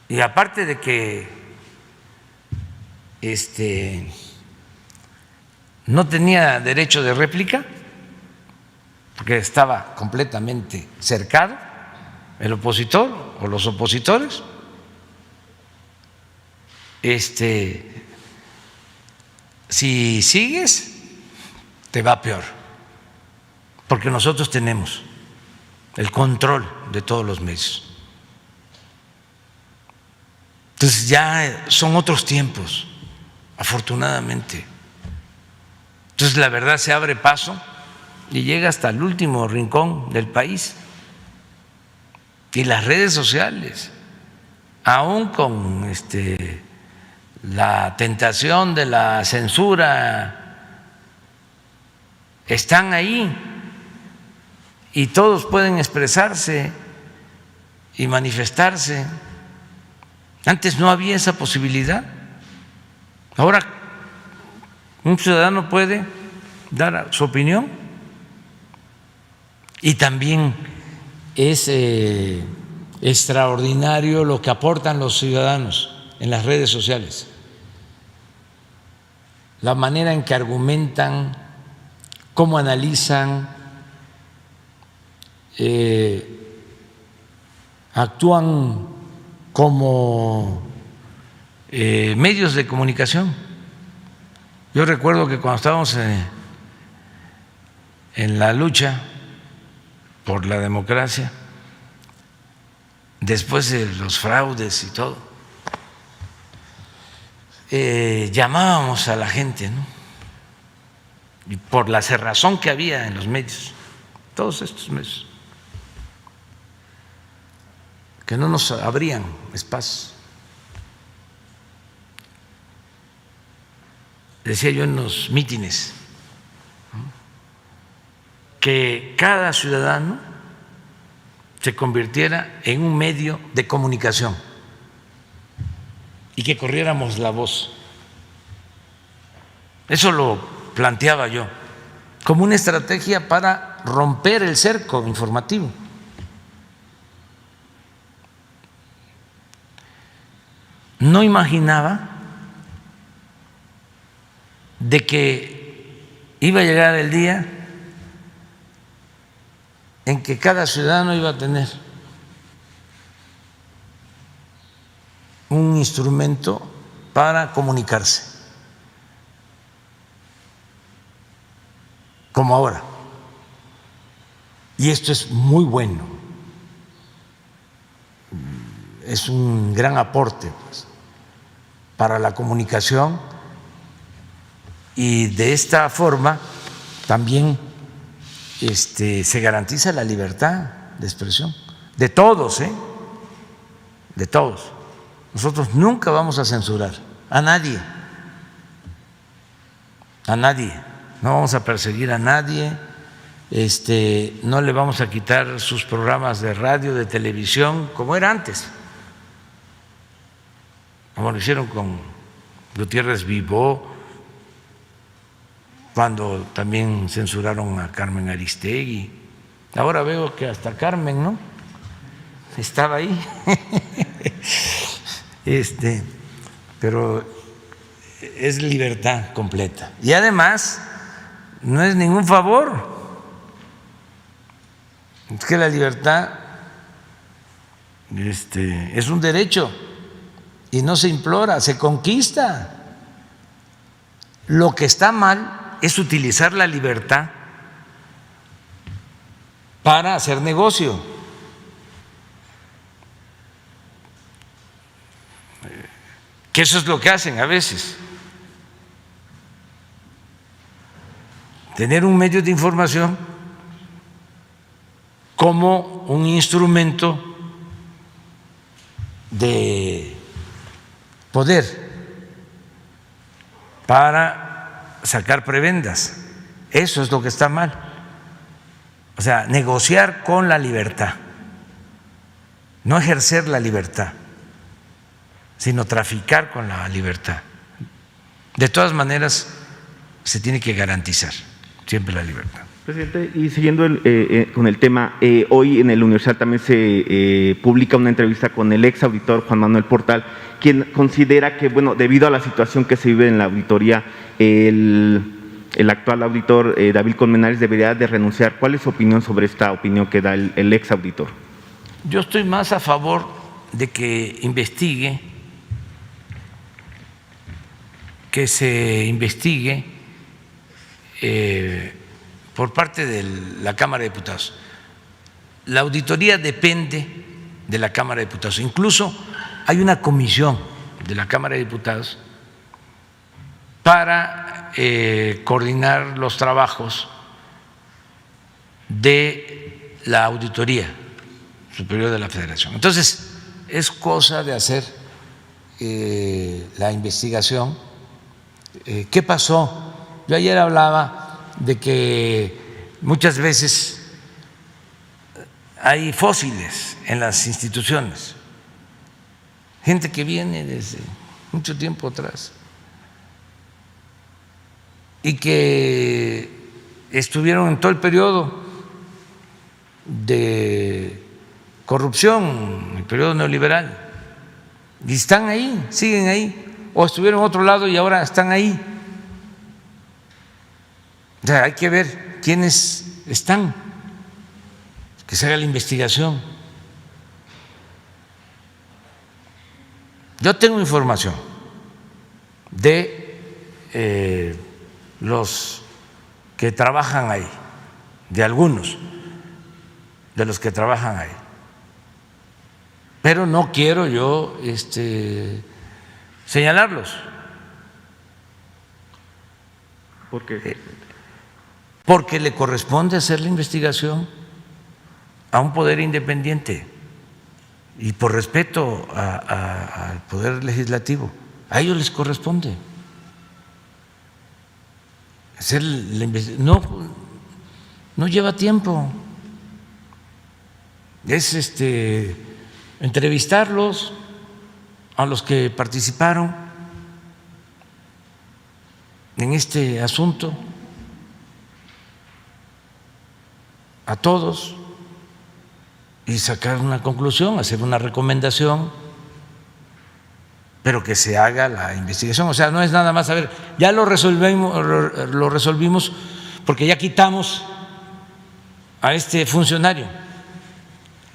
Y aparte de que no tenía derecho de réplica, porque estaba completamente cercado el opositor o los opositores, si sigues, te va peor, porque nosotros tenemos el control de todos los medios. Entonces ya son otros tiempos, afortunadamente. Entonces la verdad se abre paso y llega hasta el último rincón del país. Y las redes sociales, aún con la tentación de la censura, están ahí y todos pueden expresarse y manifestarse. Antes no había esa posibilidad. Ahora un ciudadano puede dar su opinión, y también es extraordinario lo que aportan los ciudadanos en las redes sociales, la manera en que argumentan, cómo analizan, actúan como medios de comunicación. Yo recuerdo que cuando estábamos en la lucha por la democracia, después de los fraudes y todo, llamábamos a la gente, ¿no? Y por la cerrazón que había en los medios, todos estos medios, que no nos abrían espacios. Decía yo en los mítines que cada ciudadano se convirtiera en un medio de comunicación y que corriéramos la voz. Eso lo planteaba yo como una estrategia para romper el cerco informativo. No imaginaba de que iba a llegar el día en que cada ciudadano iba a tener un instrumento para comunicarse, como ahora. Y esto es muy bueno, es un gran aporte, pues, para la comunicación, y de esta forma también se garantiza la libertad de expresión de todos, de todos. Nosotros nunca vamos a censurar a nadie, no vamos a perseguir a nadie, no le vamos a quitar sus programas de radio, de televisión, como era antes, como lo hicieron con Gutiérrez Vivó, cuando también censuraron a Carmen Aristegui. Ahora veo que hasta Carmen, ¿no?, estaba ahí. Pero es libertad completa. Y además no es ningún favor. Es que la libertad es un derecho y no se implora, se conquista. Lo que está mal es utilizar la libertad para hacer negocio. Que eso es lo que hacen a veces. Tener un medio de información como un instrumento de poder para sacar prebendas. Eso es lo que está mal. O sea, negociar con la libertad, no ejercer la libertad, sino traficar con la libertad. De todas maneras, se tiene que garantizar siempre la libertad. Presidente, y siguiendo con el tema, hoy en el Universal también se publica una entrevista con el ex auditor Juan Manuel Portal, quien considera que, bueno, debido a la situación que se vive en la auditoría, el actual auditor David Colmenares debería de renunciar. ¿Cuál es su opinión sobre esta opinión que da el ex auditor? Yo estoy más a favor de que investigue, que se investigue por parte de la Cámara de Diputados. La auditoría depende de la Cámara de Diputados. Incluso hay una comisión de la Cámara de Diputados para coordinar los trabajos de la Auditoría Superior de la Federación. Entonces, es cosa de hacer la investigación. ¿Qué pasó? Yo ayer hablaba de que muchas veces hay fósiles en las instituciones, gente que viene desde mucho tiempo atrás y que estuvieron en todo el periodo de corrupción, el periodo neoliberal, y están ahí, siguen ahí, o estuvieron en otro lado y ahora están ahí. O sea, hay que ver quiénes están, que se haga la investigación. Yo tengo información de los que trabajan ahí, de algunos, de los que trabajan ahí. Pero no quiero yo señalarlos. ¿Por qué? Porque le corresponde hacer la investigación a un poder independiente y por respeto al poder legislativo. A ellos les corresponde hacer la investigación. No lleva tiempo. Es entrevistarlos a los que participaron en este asunto, a todos, y sacar una conclusión, hacer una recomendación, pero que se haga la investigación. O sea, no es nada más, a ver, ya lo resolvimos porque ya quitamos a este funcionario.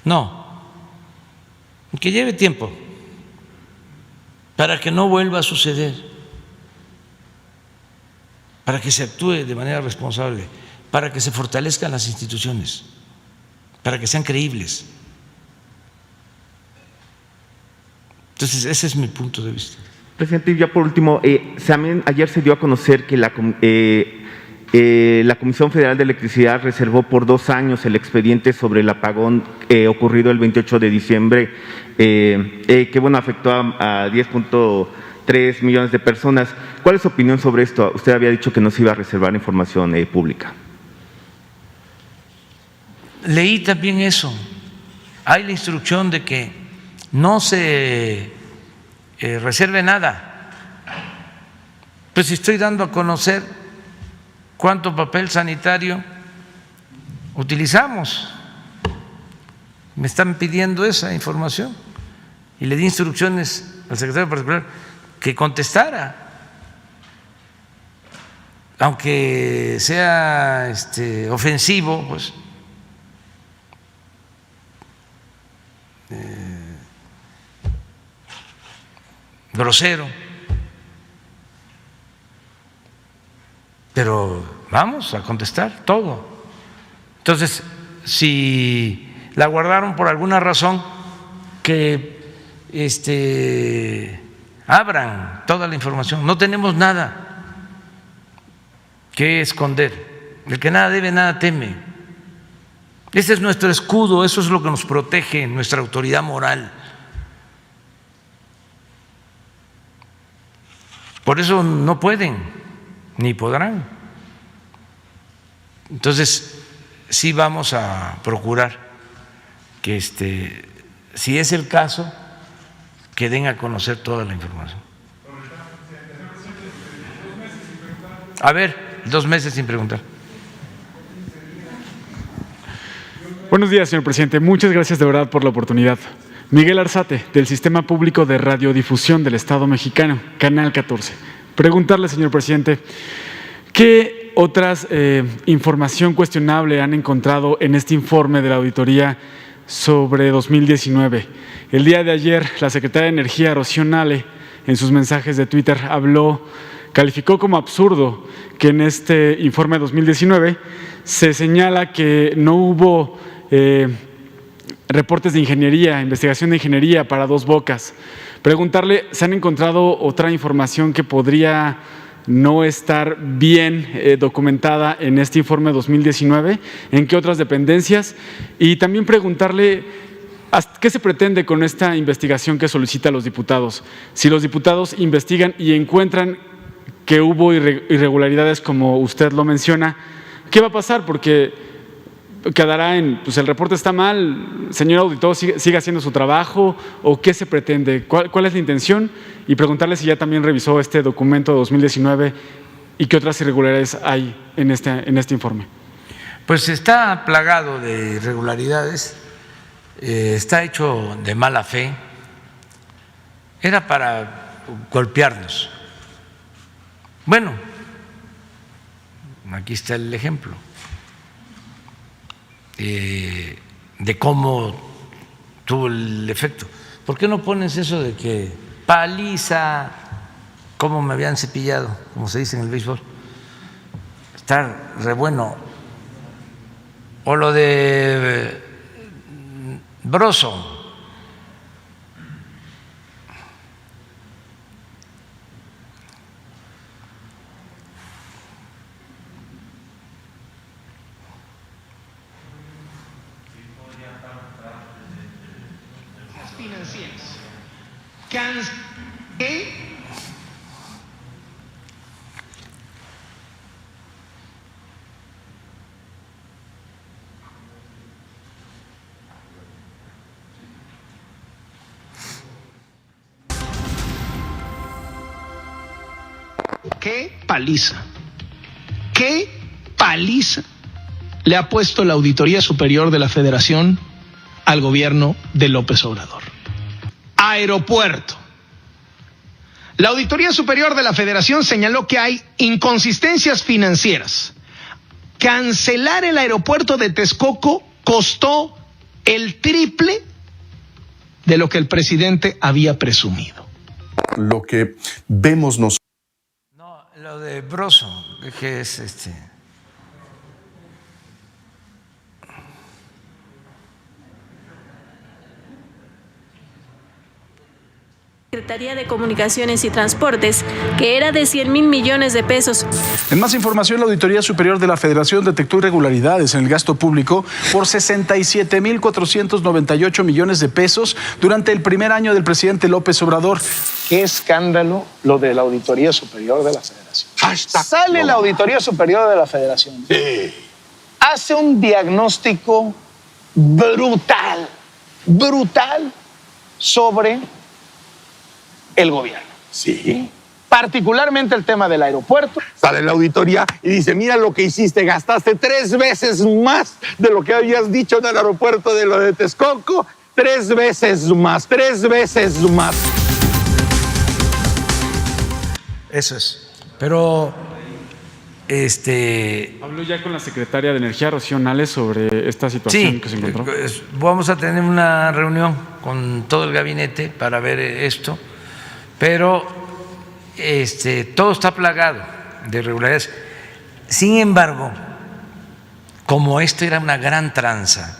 No, que lleve tiempo para que no vuelva a suceder, para que se actúe de manera responsable, para que se fortalezcan las instituciones, para que sean creíbles. Entonces, ese es mi punto de vista. Presidente, y ya por último, ayer se dio a conocer que la Comisión Federal de Electricidad reservó por 2 años el expediente sobre el apagón ocurrido el 28 de diciembre, que afectó a 10.3 millones de personas. ¿Cuál es su opinión sobre esto? Usted había dicho que no se iba a reservar información pública. Leí también eso. Hay la instrucción de que no se reserve nada. Pues estoy dando a conocer cuánto papel sanitario utilizamos. Me están pidiendo esa información y le di instrucciones al secretario particular que contestara, aunque sea ofensivo, pues grosero, pero vamos a contestar todo. Entonces, si la guardaron por alguna razón, que abran toda la información. No tenemos nada que esconder. El que nada debe, nada teme. Ese es nuestro escudo, eso es lo que nos protege, nuestra autoridad moral. Por eso no pueden ni podrán. Entonces, sí vamos a procurar que si es el caso, que den a conocer toda la información. A ver, 2 meses sin preguntar. Buenos días, señor presidente. Muchas gracias de verdad por la oportunidad. Miguel Arzate, del Sistema Público de Radiodifusión del Estado Mexicano, Canal 14. Preguntarle, señor presidente, ¿qué otras información cuestionable han encontrado en este informe de la auditoría sobre 2019? El día de ayer, la secretaria de Energía, Rocío Nale, en sus mensajes de Twitter, calificó como absurdo que en este informe 2019 se señala que no hubo reportes de ingeniería, investigación de ingeniería para Dos Bocas. Preguntarle, ¿se han encontrado otra información que podría no estar bien documentada en este informe 2019? ¿En qué otras dependencias? Y también preguntarle, ¿qué se pretende con esta investigación que solicita a los diputados? Si los diputados investigan y encuentran que hubo irregularidades como usted lo menciona, ¿qué va a pasar? Porque quedará pues el reporte está mal, señor auditor, sigue haciendo su trabajo, o qué se pretende, cuál es la intención, y preguntarle si ya también revisó este documento de 2019 y qué otras irregularidades hay en este informe. Pues está plagado de irregularidades, está hecho de mala fe, era para golpearnos. Bueno, aquí está el ejemplo de cómo tuvo el efecto. ¿Por qué no pones eso de que paliza, cómo me habían cepillado, como se dice en el béisbol? Está re bueno. O lo de Broso. ¡Qué paliza! ¡Qué paliza le ha puesto la Auditoría Superior de la Federación al gobierno de López Obrador! Aeropuerto. La Auditoría Superior de la Federación señaló que hay inconsistencias financieras. Cancelar el aeropuerto de Texcoco costó el triple de lo que el presidente había presumido. Lo que vemos nosotros. Lo de Broso, que es Secretaría de Comunicaciones y Transportes, que era de 100,000 millones de pesos. En más información, la Auditoría Superior de la Federación detectó irregularidades en el gasto público por 67,498 millones de pesos durante el primer año del presidente López Obrador. Qué escándalo lo de la Auditoría Superior de la Federación. Sale la Auditoría Superior de la Federación. Hace un diagnóstico brutal sobre el gobierno. Sí. Particularmente el tema del aeropuerto. Sale la auditoría y dice, mira lo que hiciste, gastaste 3 veces más de lo que habías dicho en el aeropuerto de lo de Texcoco, 3 veces más. Eso es. Pero habló ya con la secretaria de Energía, Rocío Nales, sobre esta situación que se encontró. Vamos a tener una reunión con todo el gabinete para ver esto, pero todo está plagado de irregularidades. Sin embargo, como esto era una gran tranza,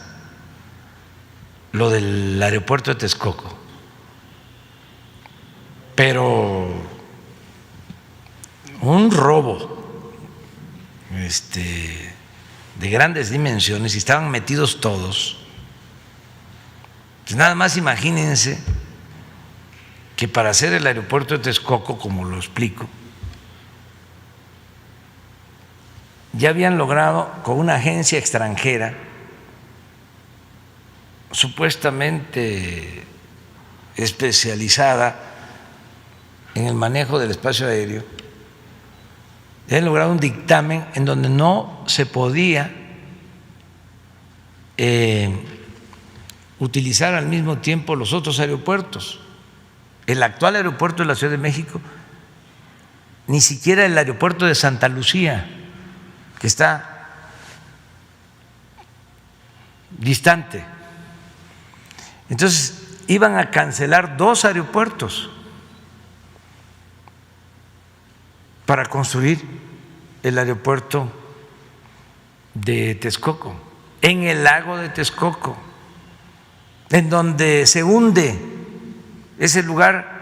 lo del aeropuerto de Texcoco, pero un robo de grandes dimensiones y estaban metidos todos. Pues nada más imagínense que para hacer el aeropuerto de Texcoco, como lo explico, ya habían logrado con una agencia extranjera supuestamente especializada en el manejo del espacio aéreo, han logrado un dictamen en donde no se podía utilizar al mismo tiempo los otros aeropuertos. El actual aeropuerto de la Ciudad de México, ni siquiera el aeropuerto de Santa Lucía, que está distante. Entonces, iban a cancelar 2 aeropuertos para construir el aeropuerto de Texcoco, en el lago de Texcoco, en donde se hunde. Es el lugar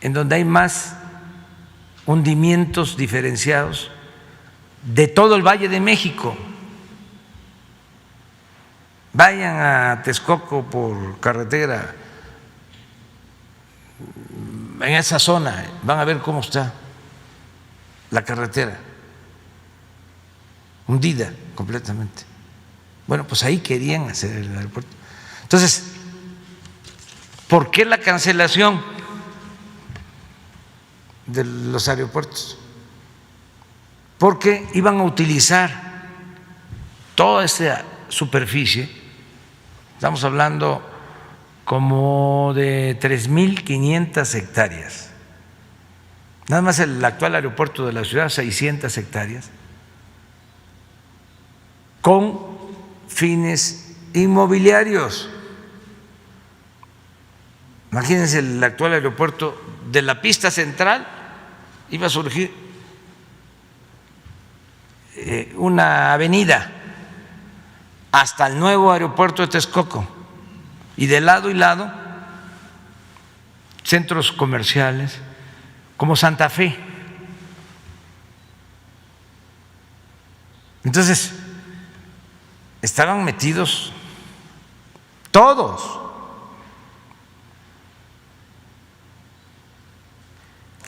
en donde hay más hundimientos diferenciados de todo el Valle de México. Vayan a Texcoco por carretera, en esa zona, van a ver cómo está la carretera, hundida completamente. Bueno, pues ahí querían hacer el aeropuerto. Entonces, ¿por qué la cancelación de los aeropuertos? Porque iban a utilizar toda esa superficie, estamos hablando como de 3.500 hectáreas, nada más el actual aeropuerto de la ciudad, 600 hectáreas, con fines inmobiliarios. Imagínense, el actual aeropuerto de la pista central iba a surgir una avenida hasta el nuevo aeropuerto de Texcoco, y de lado y lado centros comerciales como Santa Fe. Entonces, estaban metidos todos,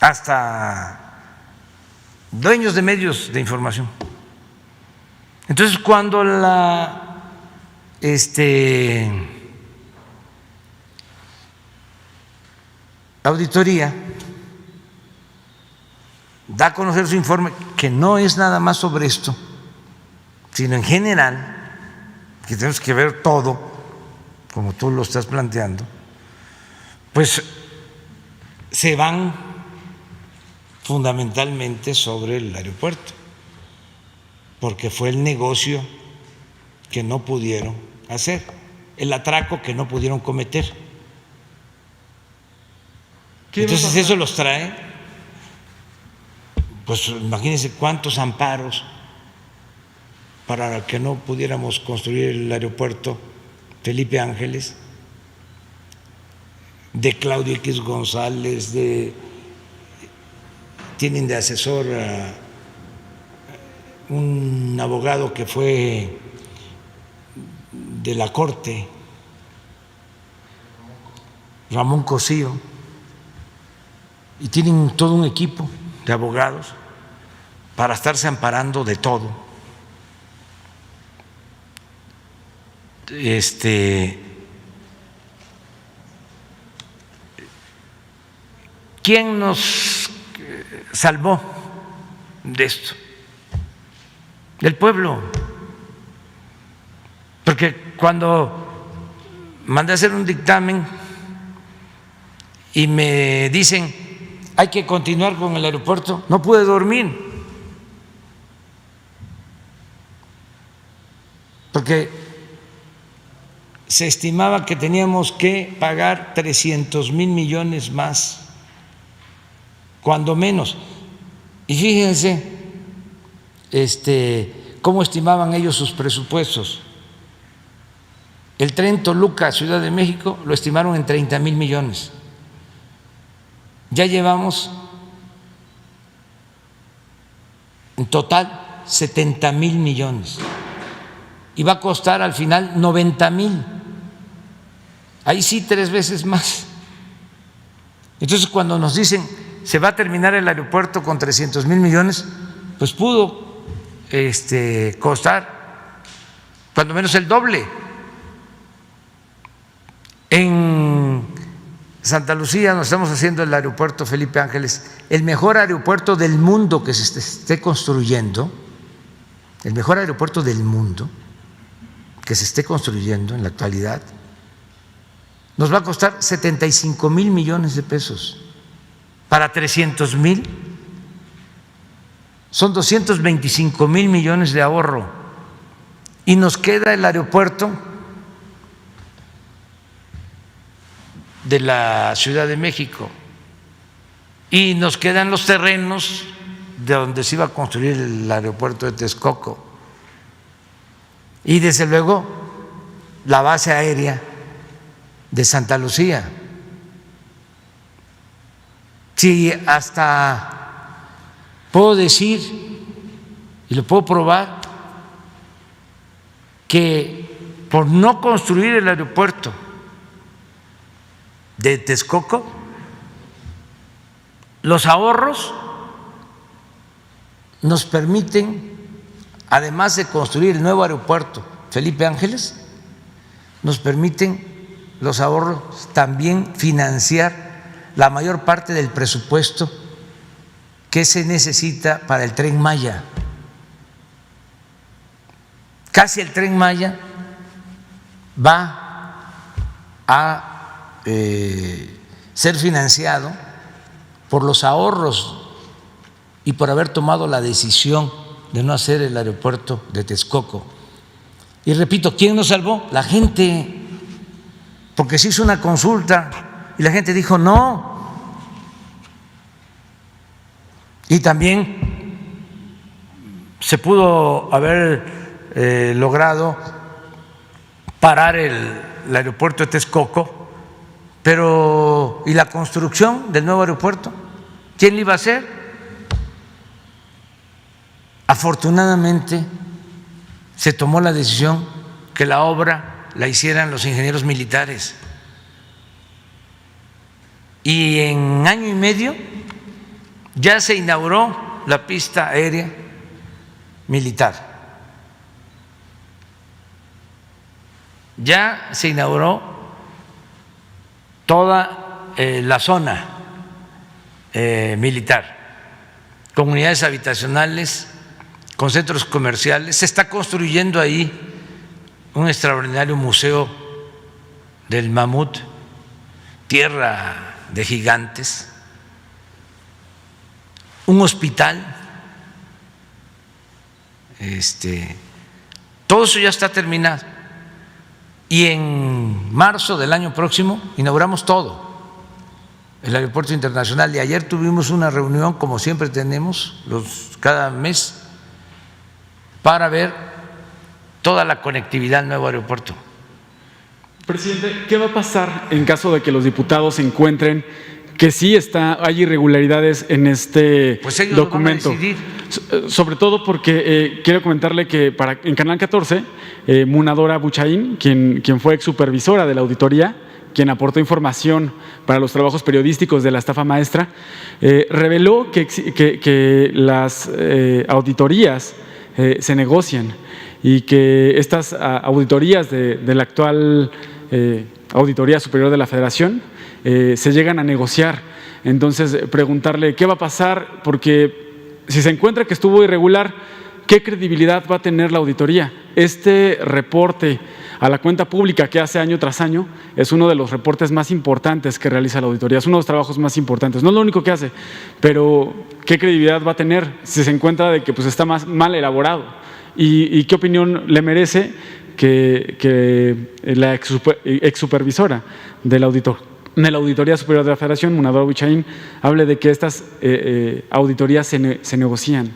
hasta dueños de medios de información. Entonces, cuando la auditoría da a conocer su informe, que no es nada más sobre esto, sino en general, que tenemos que ver todo, como tú lo estás planteando, pues se van fundamentalmente sobre el aeropuerto, porque fue el negocio que no pudieron hacer, el atraco que no pudieron cometer. Entonces eso los trae, pues imagínense cuántos amparos para que no pudiéramos construir el aeropuerto Felipe Ángeles, de Claudio X González, tienen de asesor a un abogado que fue de la Corte, Ramón Cosío, y tienen todo un equipo de abogados para estarse amparando de todo. ¿Quién nos salvó de esto? El pueblo. Porque cuando mandé a hacer un dictamen y me dicen hay que continuar con el aeropuerto, no pude dormir, porque se estimaba que teníamos que pagar 300,000 millones más, cuando menos. Y fíjense cómo estimaban ellos sus presupuestos. El tren Toluca, Ciudad de México, lo estimaron en 30,000 millones. Ya llevamos en total 70,000 millones y va a costar al final 90,000. Ahí sí 3 veces más. Entonces, cuando nos dicen se va a terminar el aeropuerto con 300,000 millones, pues pudo costar cuando menos el doble. En Santa Lucía nos estamos haciendo el aeropuerto Felipe Ángeles, el mejor aeropuerto del mundo que se esté construyendo, el mejor aeropuerto del mundo que se esté construyendo en la actualidad, nos va a costar 75,000 millones de pesos. Para 300,000 son 225,000 millones de ahorro, y nos queda el aeropuerto de la Ciudad de México y nos quedan los terrenos de donde se iba a construir el aeropuerto de Texcoco y desde luego la base aérea de Santa Lucía. Si hasta puedo decir y lo puedo probar que por no construir el aeropuerto de Texcoco, los ahorros nos permiten, además de construir el nuevo aeropuerto Felipe Ángeles, nos permiten los ahorros también financiar la mayor parte del presupuesto que se necesita para el Tren Maya. Casi el Tren Maya va a ser financiado por los ahorros y por haber tomado la decisión de no hacer el aeropuerto de Texcoco. Y repito, ¿quién nos salvó? La gente, porque se hizo una consulta y la gente dijo no. Y también se pudo haber logrado parar el aeropuerto de Texcoco, pero ¿y la construcción del nuevo aeropuerto? ¿Quién lo iba a hacer? Afortunadamente se tomó la decisión que la obra la hicieran los ingenieros militares. Y en año y medio ya se inauguró la pista aérea militar. Ya se inauguró toda la zona militar, con unidades habitacionales, con centros comerciales. Se está construyendo ahí un extraordinario museo del mamut, tierra de gigantes, un hospital. Todo eso ya está terminado. Y en marzo del año próximo inauguramos todo, el aeropuerto internacional. Y ayer tuvimos una reunión, como siempre tenemos cada mes, para ver toda la conectividad del nuevo aeropuerto. Presidente, ¿qué va a pasar en caso de que los diputados encuentren que sí hay irregularidades en este documento? Lo van a decidir. Sobre todo porque quiero comentarle que en Canal 14, Munadora Buchaín, quien fue ex supervisora de la auditoría, quien aportó información para los trabajos periodísticos de la estafa maestra, reveló que las auditorías se negocian y que estas auditorías de la actual Auditoría Superior de la Federación se llegan a negociar. Entonces, preguntarle qué va a pasar, porque si se encuentra que estuvo irregular, ¿qué credibilidad va a tener la auditoría? Este reporte a la cuenta pública que hace año tras año es uno de los reportes más importantes que realiza la auditoría, es uno de los trabajos más importantes. No es lo único que hace, pero ¿qué credibilidad va a tener si se encuentra de que está mal elaborado? ¿Y qué opinión le merece que la ex supervisora de la Auditoría Superior de la Federación, Munadora Buchaín, hable de que estas auditorías se negocian?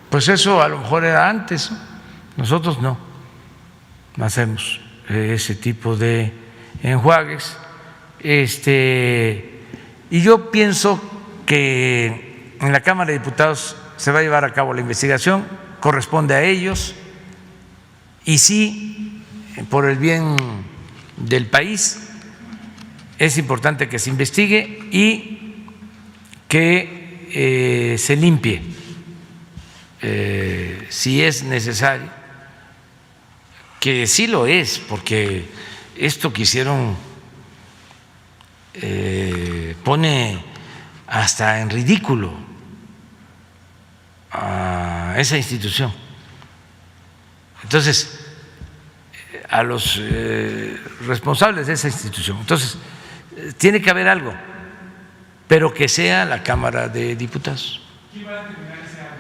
Pues eso a lo mejor era antes, ¿no? Nosotros no hacemos ese tipo de enjuagues. Y yo pienso que en la Cámara de Diputados se va a llevar a cabo la investigación, corresponde a ellos, y sí, por el bien del país, es importante que se investigue y que se limpie, si es necesario, que sí lo es, porque esto que hicieron pone hasta en ridículo a esa institución. Entonces, a los responsables de esa institución. Entonces, tiene que haber algo, pero que sea la Cámara de Diputados. ¿Quién va a determinar ese algo?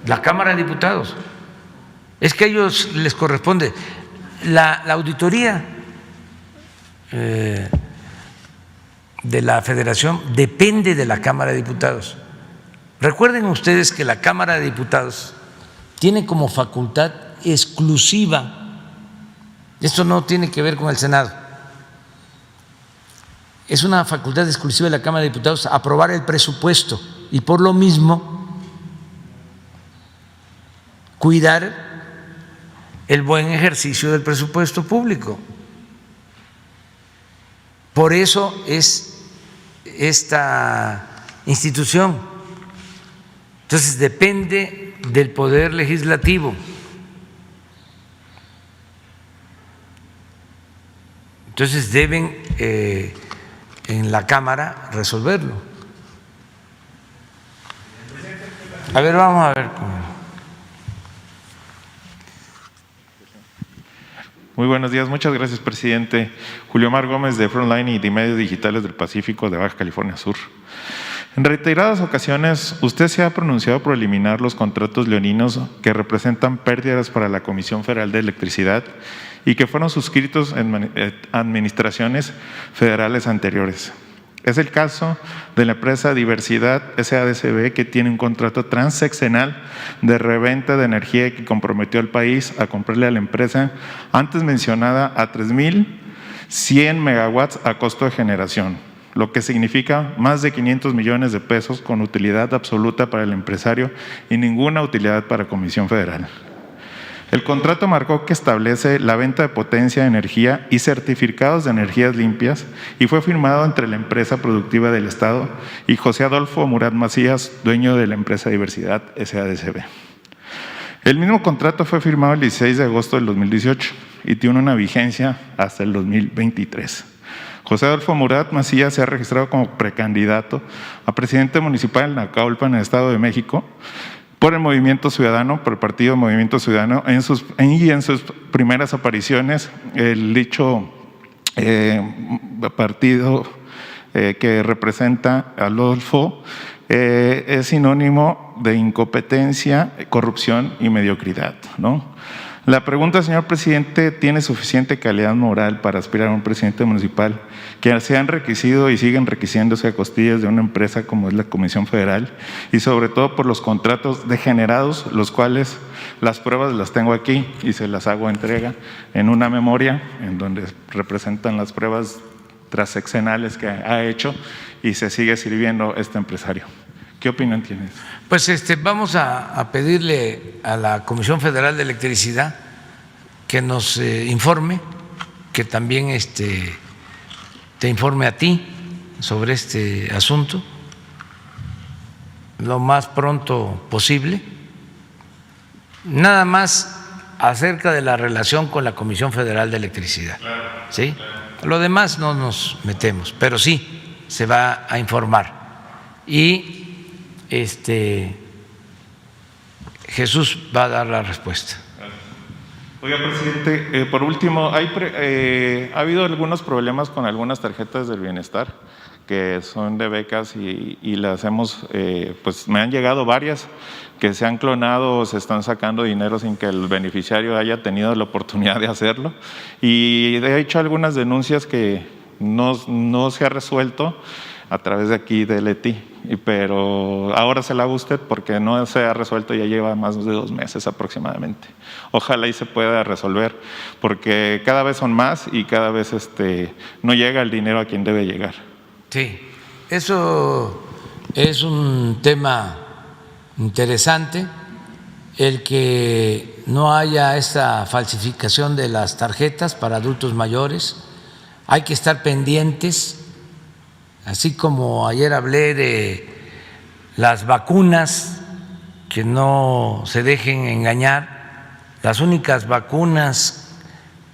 La Cámara de Diputados. Es que a ellos les corresponde. La auditoría de la Federación depende de la Cámara de Diputados. Recuerden ustedes que la Cámara de Diputados tiene como facultad exclusiva, esto no tiene que ver con el Senado, es una facultad exclusiva de la Cámara de Diputados aprobar el presupuesto y por lo mismo cuidar el buen ejercicio del presupuesto público. Por eso es esta institución. Entonces depende del Poder Legislativo. Entonces deben en la Cámara resolverlo. A ver, vamos a ver. Muy buenos días, muchas gracias, presidente. Julio Mar Gómez, de Frontline y de Medios Digitales del Pacífico de Baja California Sur. En reiteradas ocasiones, usted se ha pronunciado por eliminar los contratos leoninos que representan pérdidas para la Comisión Federal de Electricidad y que fueron suscritos en administraciones federales anteriores. Es el caso de la empresa Diversidad SADCB, que tiene un contrato transeccional de reventa de energía que comprometió al país a comprarle a la empresa antes mencionada a 3,100 megawatts a costo de generación, lo que significa más de 500 millones de pesos con utilidad absoluta para el empresario y ninguna utilidad para Comisión Federal. El contrato marcó que establece la venta de potencia de energía y certificados de energías limpias y fue firmado entre la empresa productiva del Estado y José Adolfo Murat Macías, dueño de la empresa Diversidad SADCB. El mismo contrato fue firmado el 16 de agosto del 2018 y tiene una vigencia hasta el 2023. José Adolfo Murat Macías se ha registrado como precandidato a presidente municipal en Naucalpan, en el Estado de México, por el Movimiento Ciudadano, por el Partido Movimiento Ciudadano, en sus primeras apariciones, el dicho partido que representa a Adolfo es sinónimo de incompetencia, corrupción y mediocridad, ¿no? La pregunta, señor presidente, ¿tiene suficiente calidad moral para aspirar a un presidente municipal que se han enriquecido y siguen enriqueciéndose a costillas de una empresa como es la Comisión Federal y sobre todo por los contratos degenerados, los cuales las pruebas las tengo aquí y se las hago entrega en una memoria en donde representan las pruebas transeccionales que ha hecho y se sigue sirviendo este empresario? ¿Qué opinión tienes? Pues vamos a pedirle a la Comisión Federal de Electricidad que nos informe, que también te informe a ti sobre este asunto lo más pronto posible. Nada más acerca de la relación con la Comisión Federal de Electricidad, ¿sí? Lo demás no nos metemos, pero sí se va a informar. Y Jesús va a dar la respuesta. Oiga, presidente, por último, ha habido algunos problemas con algunas tarjetas del bienestar que son de becas y las hemos, pues me han llegado varias que se han clonado o se están sacando dinero sin que el beneficiario haya tenido la oportunidad de hacerlo. Y he hecho algunas denuncias que no se ha resuelto a través de aquí de Leti, pero ahora se la haga usted porque no se ha resuelto, ya lleva más de 2 meses aproximadamente. Ojalá y se pueda resolver, porque cada vez son más y cada vez no llega el dinero a quien debe llegar. Sí, eso es un tema interesante, el que no haya esta falsificación de las tarjetas para adultos mayores. Hay que estar pendientes. Así como ayer hablé de las vacunas, que no se dejen engañar, las únicas vacunas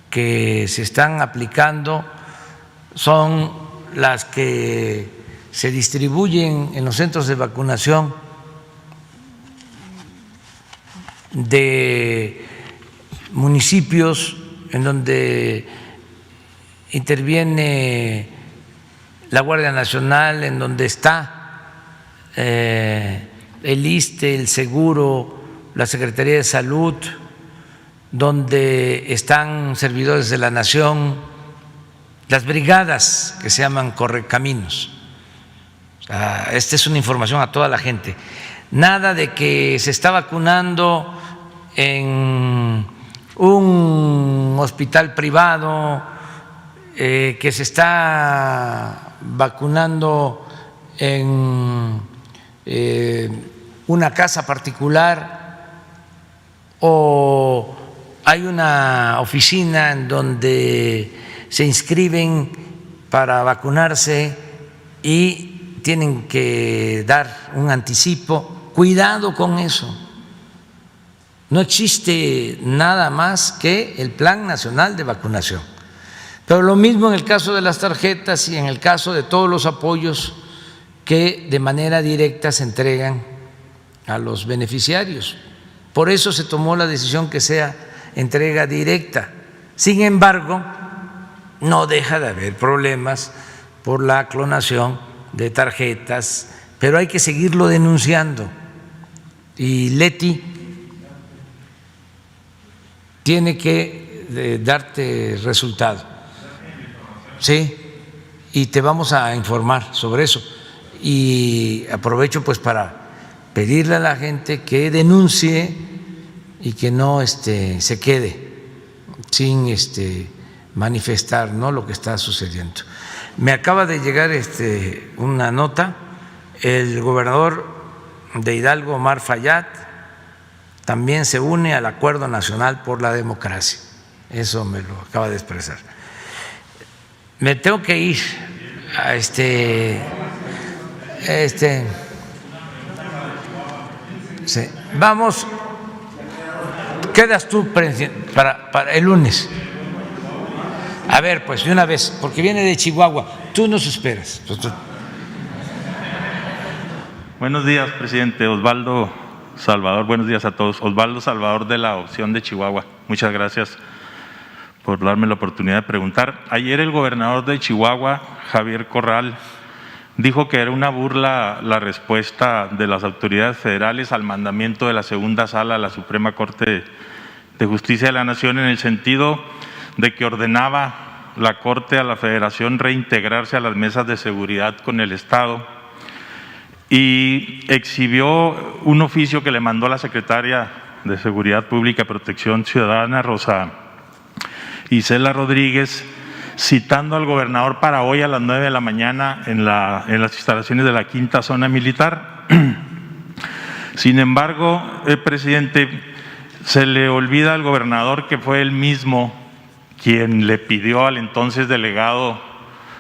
que se están aplicando son las que se distribuyen en los centros de vacunación de municipios en donde interviene la Guardia Nacional, en donde está el ISSSTE, el Seguro, la Secretaría de Salud, donde están servidores de la Nación, las brigadas que se llaman correcaminos. Esta es una información a toda la gente. Nada de que se está vacunando en un hospital privado, que se está vacunando en una casa particular, o hay una oficina en donde se inscriben para vacunarse y tienen que dar un anticipo. Cuidado con eso. No existe nada más que el Plan Nacional de Vacunación. Pero lo mismo en el caso de las tarjetas y en el caso de todos los apoyos que de manera directa se entregan a los beneficiarios. Por eso se tomó la decisión que sea entrega directa. Sin embargo, no deja de haber problemas por la clonación de tarjetas, pero hay que seguirlo denunciando. Y Leti tiene que darte resultado. Sí, y te vamos a informar sobre eso. Y aprovecho pues para pedirle a la gente que denuncie y que no se quede sin manifestar, ¿no?, lo que está sucediendo. Me acaba de llegar una nota, el gobernador de Hidalgo, Omar Fayad, también se une al Acuerdo Nacional por la Democracia. Eso me lo acaba de expresar. Me tengo que ir a sí. Vamos, quedas tú para el lunes. A ver, pues de una vez, porque viene de Chihuahua, tú nos esperas. Buenos días, presidente. Osvaldo Salvador, buenos días a todos. Osvaldo Salvador, de la opción de Chihuahua. Muchas gracias por darme la oportunidad de preguntar. Ayer el gobernador de Chihuahua, Javier Corral, dijo que era una burla la respuesta de las autoridades federales al mandamiento de la segunda sala de la Suprema Corte de Justicia de la Nación, en el sentido de que ordenaba la Corte a la Federación reintegrarse a las mesas de seguridad con el Estado, y exhibió un oficio que le mandó la secretaria de Seguridad Pública y Protección Ciudadana, Rosa Isela Rodríguez, citando al gobernador para hoy a las 9 de la mañana en las instalaciones de la Quinta Zona Militar. Sin embargo, presidente, se le olvida al gobernador que fue él mismo quien le pidió al entonces delegado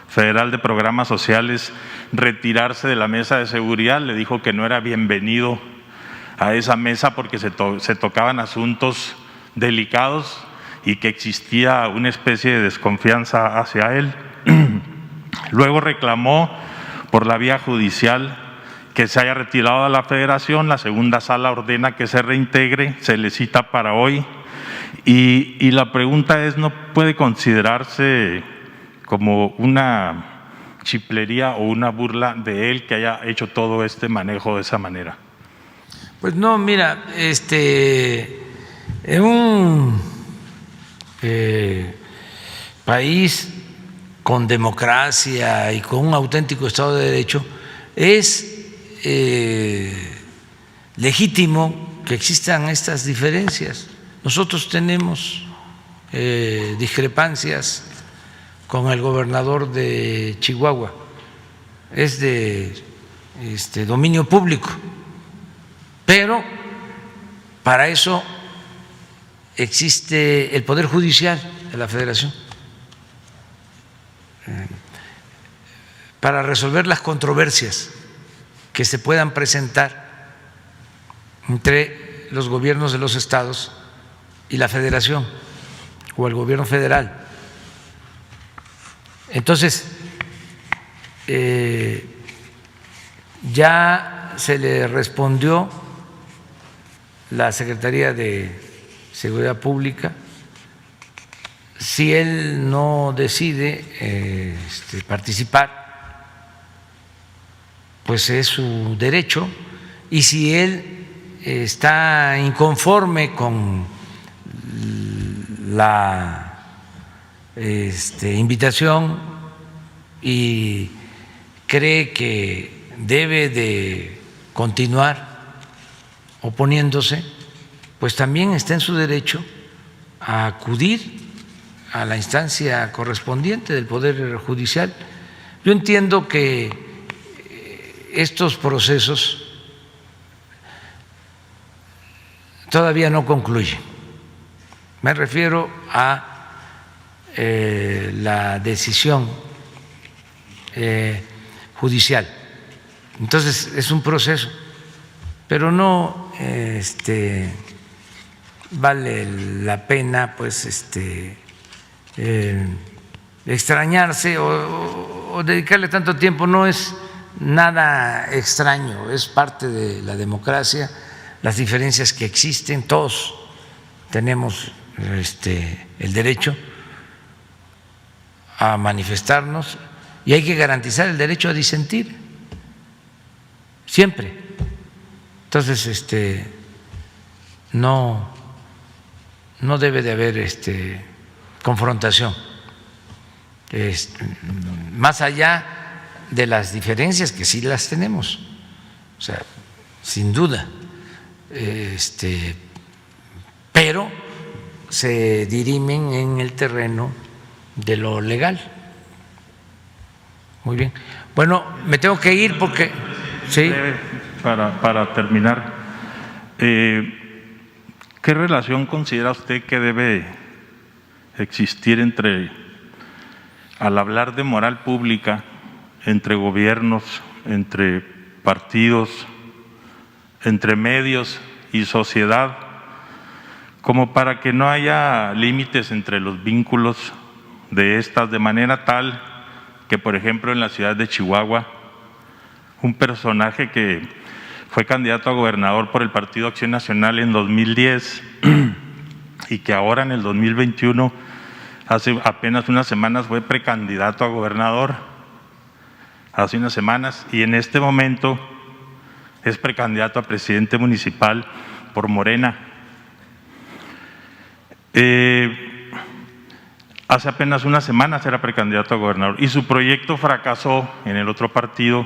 federal de programas sociales retirarse de la mesa de seguridad. Le dijo que no era bienvenido a esa mesa porque se tocaban asuntos delicados y que existía una especie de desconfianza hacia él. Luego reclamó por la vía judicial que se haya retirado a la Federación. La segunda sala ordena que se reintegre, se le cita para hoy, y la pregunta es, ¿no puede considerarse como una chiplería o una burla de él que haya hecho todo este manejo de esa manera? Pues no, mira, en un país con democracia y con un auténtico Estado de Derecho es legítimo que existan estas diferencias. Nosotros tenemos discrepancias con el gobernador de Chihuahua, es de dominio público, pero para eso existe el Poder Judicial de la Federación, para resolver las controversias que se puedan presentar entre los gobiernos de los estados y la Federación o el gobierno federal. Entonces, ya se le respondió la Secretaría de Seguridad Pública. Si él no decide participar, pues es su derecho, y si él está inconforme con la invitación y cree que debe de continuar oponiéndose, pues también está en su derecho a acudir a la instancia correspondiente del Poder Judicial. Yo entiendo que estos procesos todavía no concluyen. Me refiero a la decisión judicial. Entonces es un proceso, pero no vale la pena pues extrañarse o dedicarle tanto tiempo. No es nada extraño, es parte de la democracia, las diferencias que existen, todos tenemos el derecho a manifestarnos y hay que garantizar el derecho a disentir siempre. Entonces no debe de haber confrontación. más allá de las diferencias que sí las tenemos, o sea, sin duda, pero se dirimen en el terreno de lo legal. Muy bien. Bueno, me tengo que ir porque sí. Para terminar, ¿qué relación considera usted que debe existir al hablar de moral pública, entre gobiernos, entre partidos, entre medios y sociedad, como para que no haya límites entre los vínculos de estas, de manera tal que, por ejemplo, en la ciudad de Chihuahua, un personaje que fue candidato a gobernador por el Partido Acción Nacional en 2010 y que ahora en el 2021, hace apenas unas semanas, fue precandidato a gobernador, hace unas semanas, y en este momento es precandidato a presidente municipal por Morena. Hace apenas unas semanas era precandidato a gobernador y su proyecto fracasó en el otro partido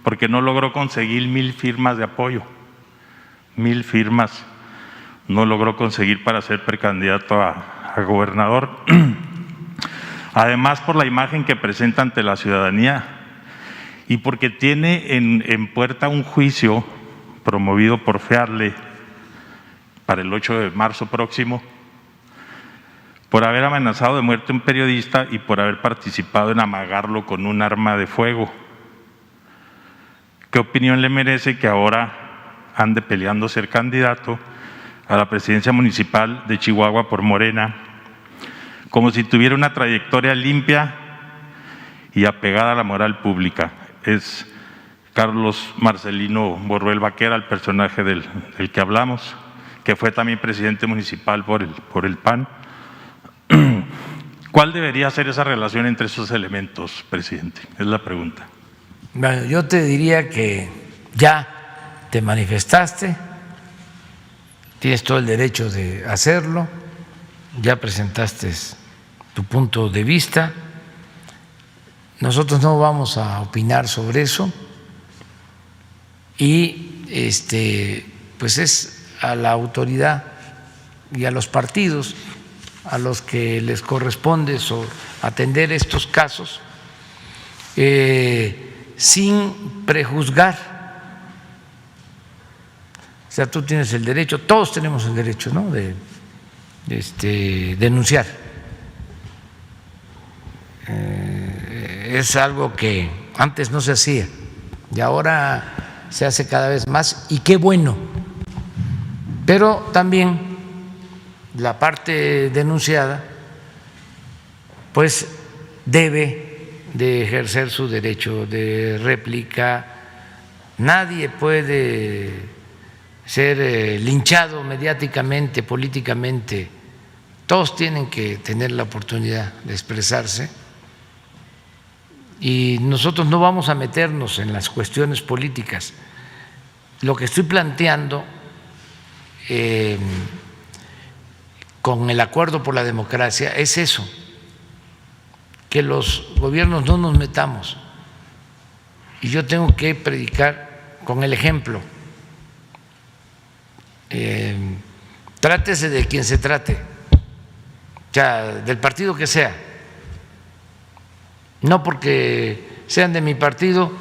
porque no logró conseguir 1,000 firmas de apoyo. 1,000 firmas no logró conseguir para ser precandidato a gobernador. Además, por la imagen que presenta ante la ciudadanía y porque tiene en puerta un juicio promovido por FEADLE para el 8 de marzo próximo, por haber amenazado de muerte a un periodista y por haber participado en amagarlo con un arma de fuego. ¿Qué opinión le merece que ahora ande peleando ser candidato a la presidencia municipal de Chihuahua por Morena, como si tuviera una trayectoria limpia y apegada a la moral pública? Es Carlos Marcelino Borruel Vaquera, el personaje del que hablamos, que fue también presidente municipal por el PAN. ¿Cuál debería ser esa relación entre esos elementos, presidente? Es la pregunta. Bueno, yo te diría que ya te manifestaste, tienes todo el derecho de hacerlo, ya presentaste tu punto de vista. Nosotros no vamos a opinar sobre eso y pues es a la autoridad y a los partidos a los que les corresponde atender estos casos sin prejuzgar. O sea, tú tienes el derecho, todos tenemos el derecho, ¿no?, de denunciar. Es algo que antes no se hacía y ahora se hace cada vez más, y qué bueno. Pero también la parte denunciada pues debe de ejercer su derecho de réplica. Nadie puede ser linchado mediáticamente, políticamente. Todos tienen que tener la oportunidad de expresarse y nosotros no vamos a meternos en las cuestiones políticas. Lo que estoy planteando con el Acuerdo por la Democracia es eso, que los gobiernos no nos metamos, y yo tengo que predicar con el ejemplo. Trátese de quien se trate, o sea, del partido que sea. No porque sean de mi partido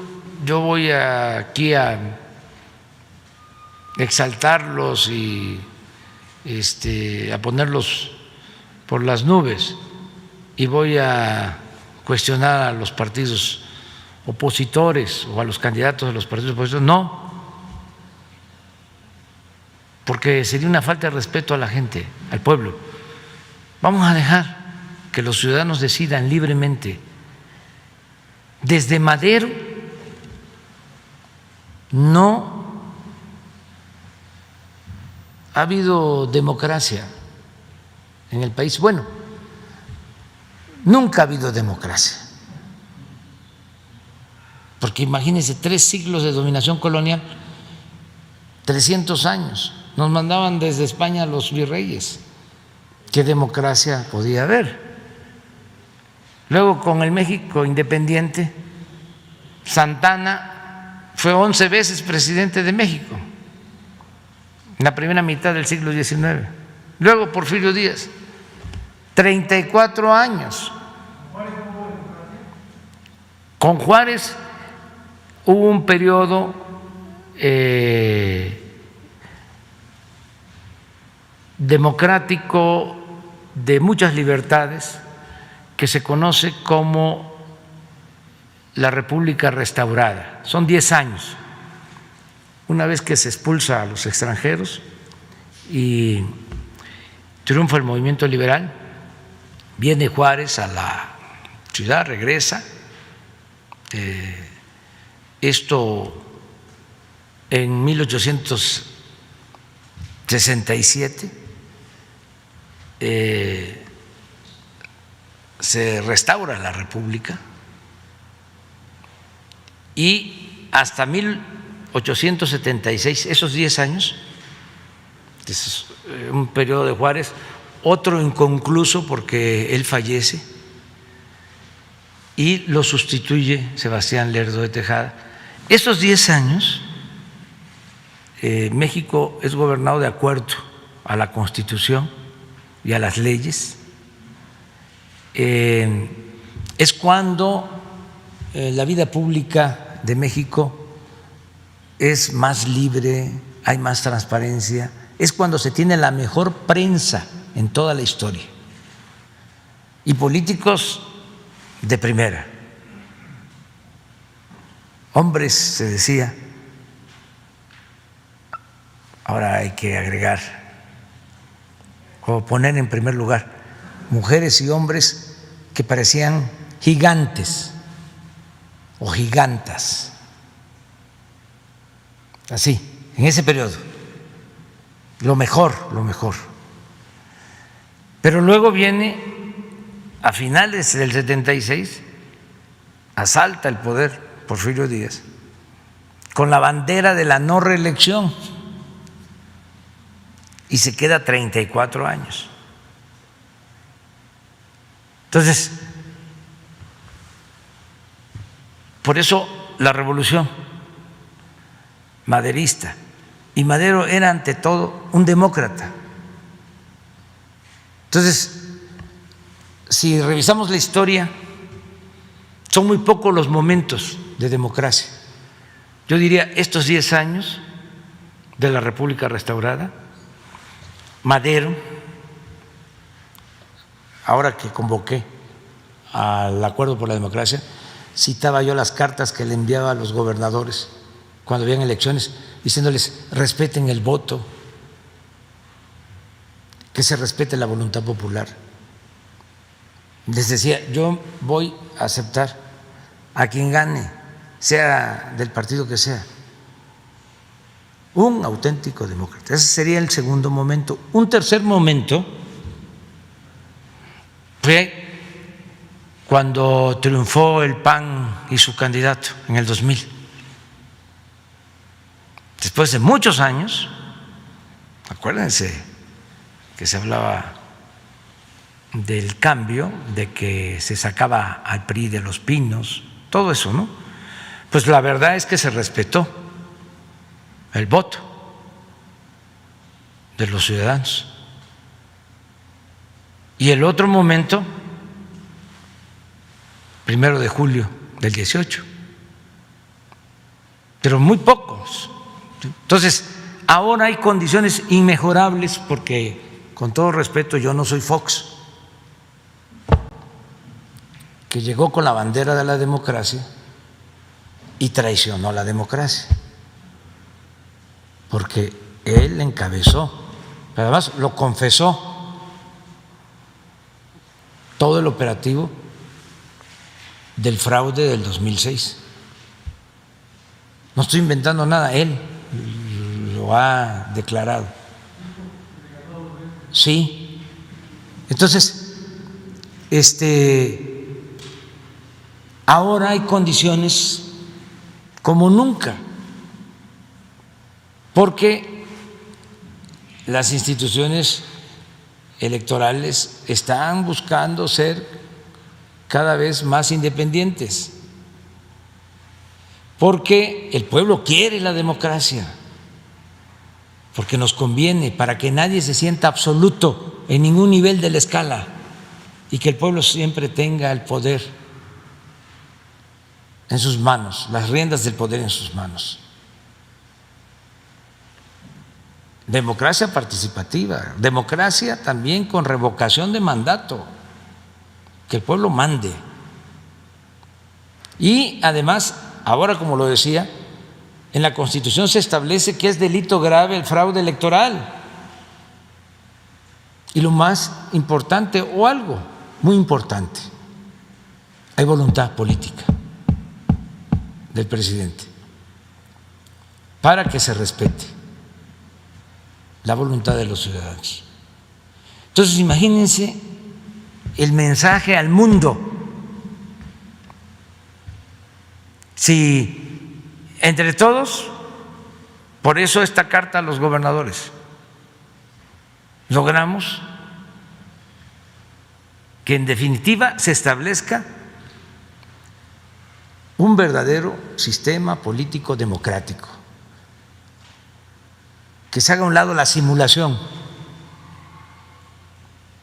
yo voy aquí a exaltarlos y a ponerlos por las nubes y voy a cuestionar a los partidos opositores o a los candidatos de los partidos opositores. No, porque sería una falta de respeto a la gente, al pueblo. Vamos a dejar que los ciudadanos decidan libremente. Desde Madero no ha habido democracia en el país. Bueno, nunca ha habido democracia, porque imagínense, 3 siglos de dominación colonial, 300 años, nos mandaban desde España los virreyes. ¿Qué democracia podía haber? Luego con el México independiente, Santana fue 11 veces presidente de México en la primera mitad del siglo XIX. Luego Porfirio Díaz, 34 años. Con Juárez hubo un periodo democrático de muchas libertades que se conoce como la República Restaurada. Son 10 años. Una vez que se expulsa a los extranjeros y triunfa el movimiento liberal, viene Juárez a la ciudad, regresa. Esto en 1867 se restaura la República y hasta 1876, esos 10 años, es un periodo de Juárez, otro inconcluso porque él fallece y lo sustituye Sebastián Lerdo de Tejada. Esos 10 años México es gobernado de acuerdo a la Constitución y a las leyes. Es cuando la vida pública de México es más libre, hay más transparencia, es cuando se tiene la mejor prensa en toda la historia y políticos de primera, hombres, se decía, ahora hay que agregar o poner en primer lugar mujeres y hombres que parecían gigantes o gigantas, así, en ese periodo, lo mejor. Pero luego viene, a finales del 76, asalta el poder Porfirio Díaz con la bandera de la no reelección y se queda 34 años. Entonces, por eso la revolución maderista, y Madero era ante todo un demócrata. Entonces, si revisamos la historia, son muy pocos los momentos de democracia. Yo diría estos 10 años de la República Restaurada, Madero, ahora que convoqué al Acuerdo por la Democracia, citaba yo las cartas que le enviaba a los gobernadores cuando habían elecciones, diciéndoles respeten el voto, que se respete la voluntad popular. Les decía, yo voy a aceptar a quien gane, sea del partido que sea, un auténtico demócrata. Ese sería el segundo momento. Un tercer momento fue cuando triunfó el PAN y su candidato en el 2000. Después de muchos años, acuérdense que se hablaba del cambio, de que se sacaba al PRI de los pinos, todo eso, ¿no? Pues la verdad es que se respetó el voto de los ciudadanos. Y el otro momento, 1 de julio del 18, pero muy pocos. Entonces, ahora hay condiciones inmejorables porque, con todo respeto, yo no soy Fox, que llegó con la bandera de la democracia y traicionó la democracia, porque él encabezó, pero además lo confesó, todo el operativo del fraude del 2006. No estoy inventando nada, él lo ha declarado. Sí. Entonces, ahora hay condiciones como nunca, porque las instituciones electorales están buscando ser cada vez más independientes, porque el pueblo quiere la democracia, porque nos conviene, para que nadie se sienta absoluto en ningún nivel de la escala y que el pueblo siempre tenga el poder en sus manos, las riendas del poder en sus manos. Democracia participativa, democracia también con revocación de mandato, que el pueblo mande. Y además, ahora como lo decía, en la Constitución se establece que es delito grave el fraude electoral. Y lo más importante, o algo muy importante, hay voluntad política del presidente para que se respete la voluntad de los ciudadanos. Entonces, imagínense el mensaje al mundo si entre todos, por eso esta carta a los gobernadores, logramos que en definitiva se establezca un verdadero sistema político democrático, que se haga a un lado la simulación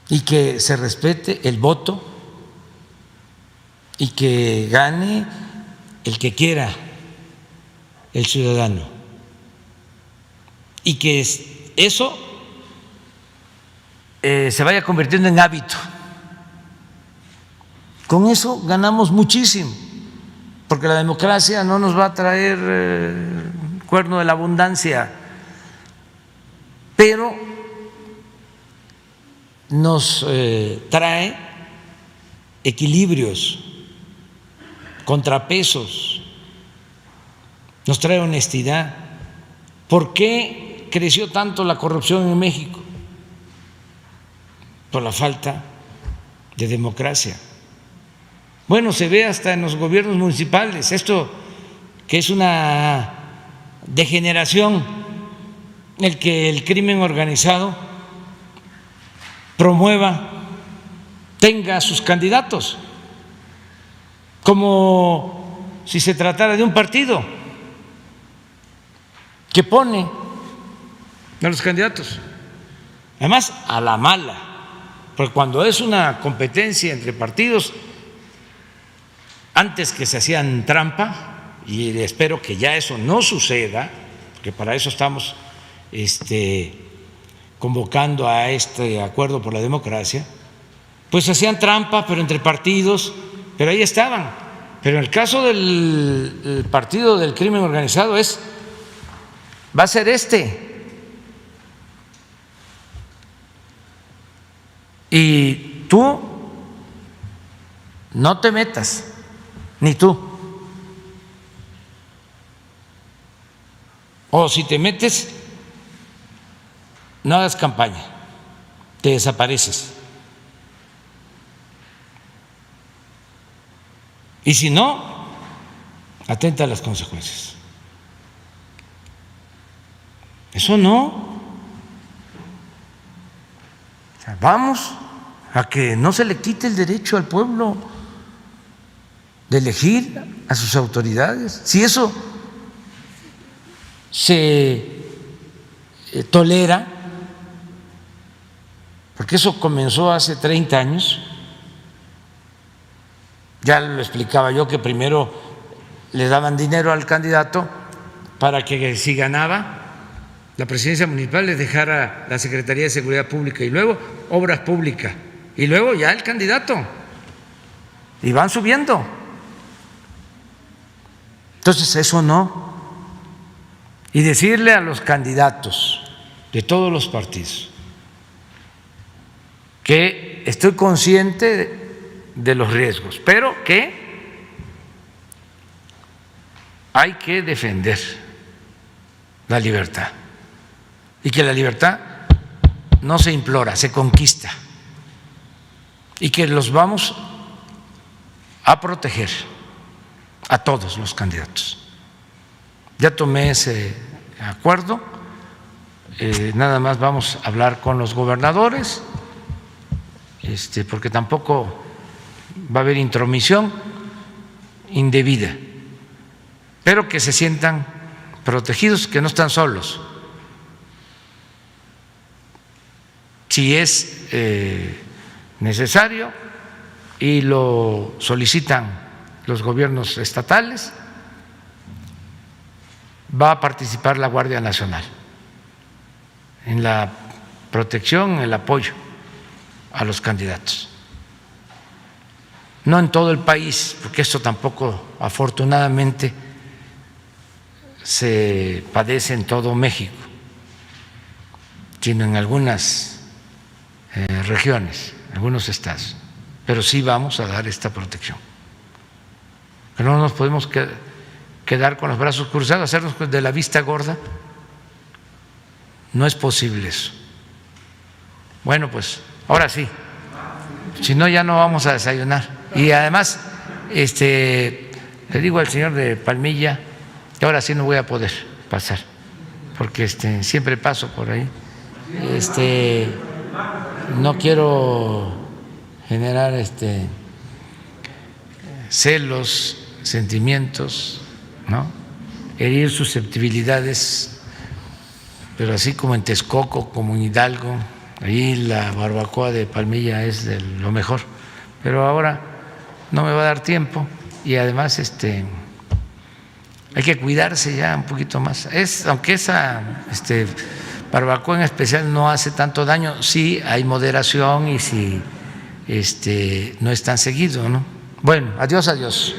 y que se respete el voto y que gane el que quiera el ciudadano, y que eso se vaya convirtiendo en hábito. Con eso ganamos muchísimo, porque la democracia no nos va a traer cuerno de la abundancia, pero nos trae equilibrios, contrapesos, nos trae honestidad. ¿Por qué creció tanto la corrupción en México? Por la falta de democracia. Bueno, se ve hasta en los gobiernos municipales, esto que es una degeneración, el que el crimen organizado promueva, tenga sus candidatos, como si se tratara de un partido que pone a los candidatos, además a la mala, porque cuando es una competencia entre partidos, antes que se hacían trampa, y espero que ya eso no suceda, porque para eso estamos convocando a este acuerdo por la democracia, pues se hacían trampa, pero entre partidos, pero ahí estaban. Pero en el caso del partido del crimen organizado va a ser y tú no te metas, ni tú, o si te metes, no hagas campaña, te desapareces, y si no, atenta a las consecuencias. Eso no. O sea, vamos a que no se le quite el derecho al pueblo de elegir a sus autoridades. Si eso se tolera, porque eso comenzó hace 30 años, ya lo explicaba yo, que primero le daban dinero al candidato para que si ganaba la presidencia municipal les dejara la Secretaría de Seguridad Pública y luego Obras Públicas y luego ya el candidato, y van subiendo. Entonces eso no. Y decirle a los candidatos de todos los partidos que estoy consciente de los riesgos, pero que hay que defender la libertad, y que la libertad no se implora, se conquista, y que los vamos a proteger a todos los candidatos. Ya tomé ese acuerdo, nada más vamos a hablar con los gobernadores, porque tampoco va a haber intromisión indebida, pero que se sientan protegidos, que no están solos. Si es necesario y lo solicitan los gobiernos estatales, va a participar la Guardia Nacional en la protección, en el apoyo a los candidatos. No en todo el país, porque esto tampoco, afortunadamente, se padece en todo México, sino en algunas regiones, algunos estados. Pero sí vamos a dar esta protección. Pero no nos podemos quedar con los brazos cruzados, hacernos de la vista gorda. No es posible eso. Bueno, pues ahora sí, si no ya no vamos a desayunar. Y además, le digo al señor de Palmilla que ahora sí no voy a poder pasar, porque siempre paso por ahí. No quiero generar celos, sentimientos, ¿no? Herir susceptibilidades, pero así como en Texcoco, como en Hidalgo, ahí la barbacoa de Palmilla es de lo mejor, pero ahora no me va a dar tiempo y además hay que cuidarse ya un poquito más. Aunque esa barbacoa en especial no hace tanto daño, sí hay moderación y si no es tan seguido, ¿no? Bueno, adiós, adiós.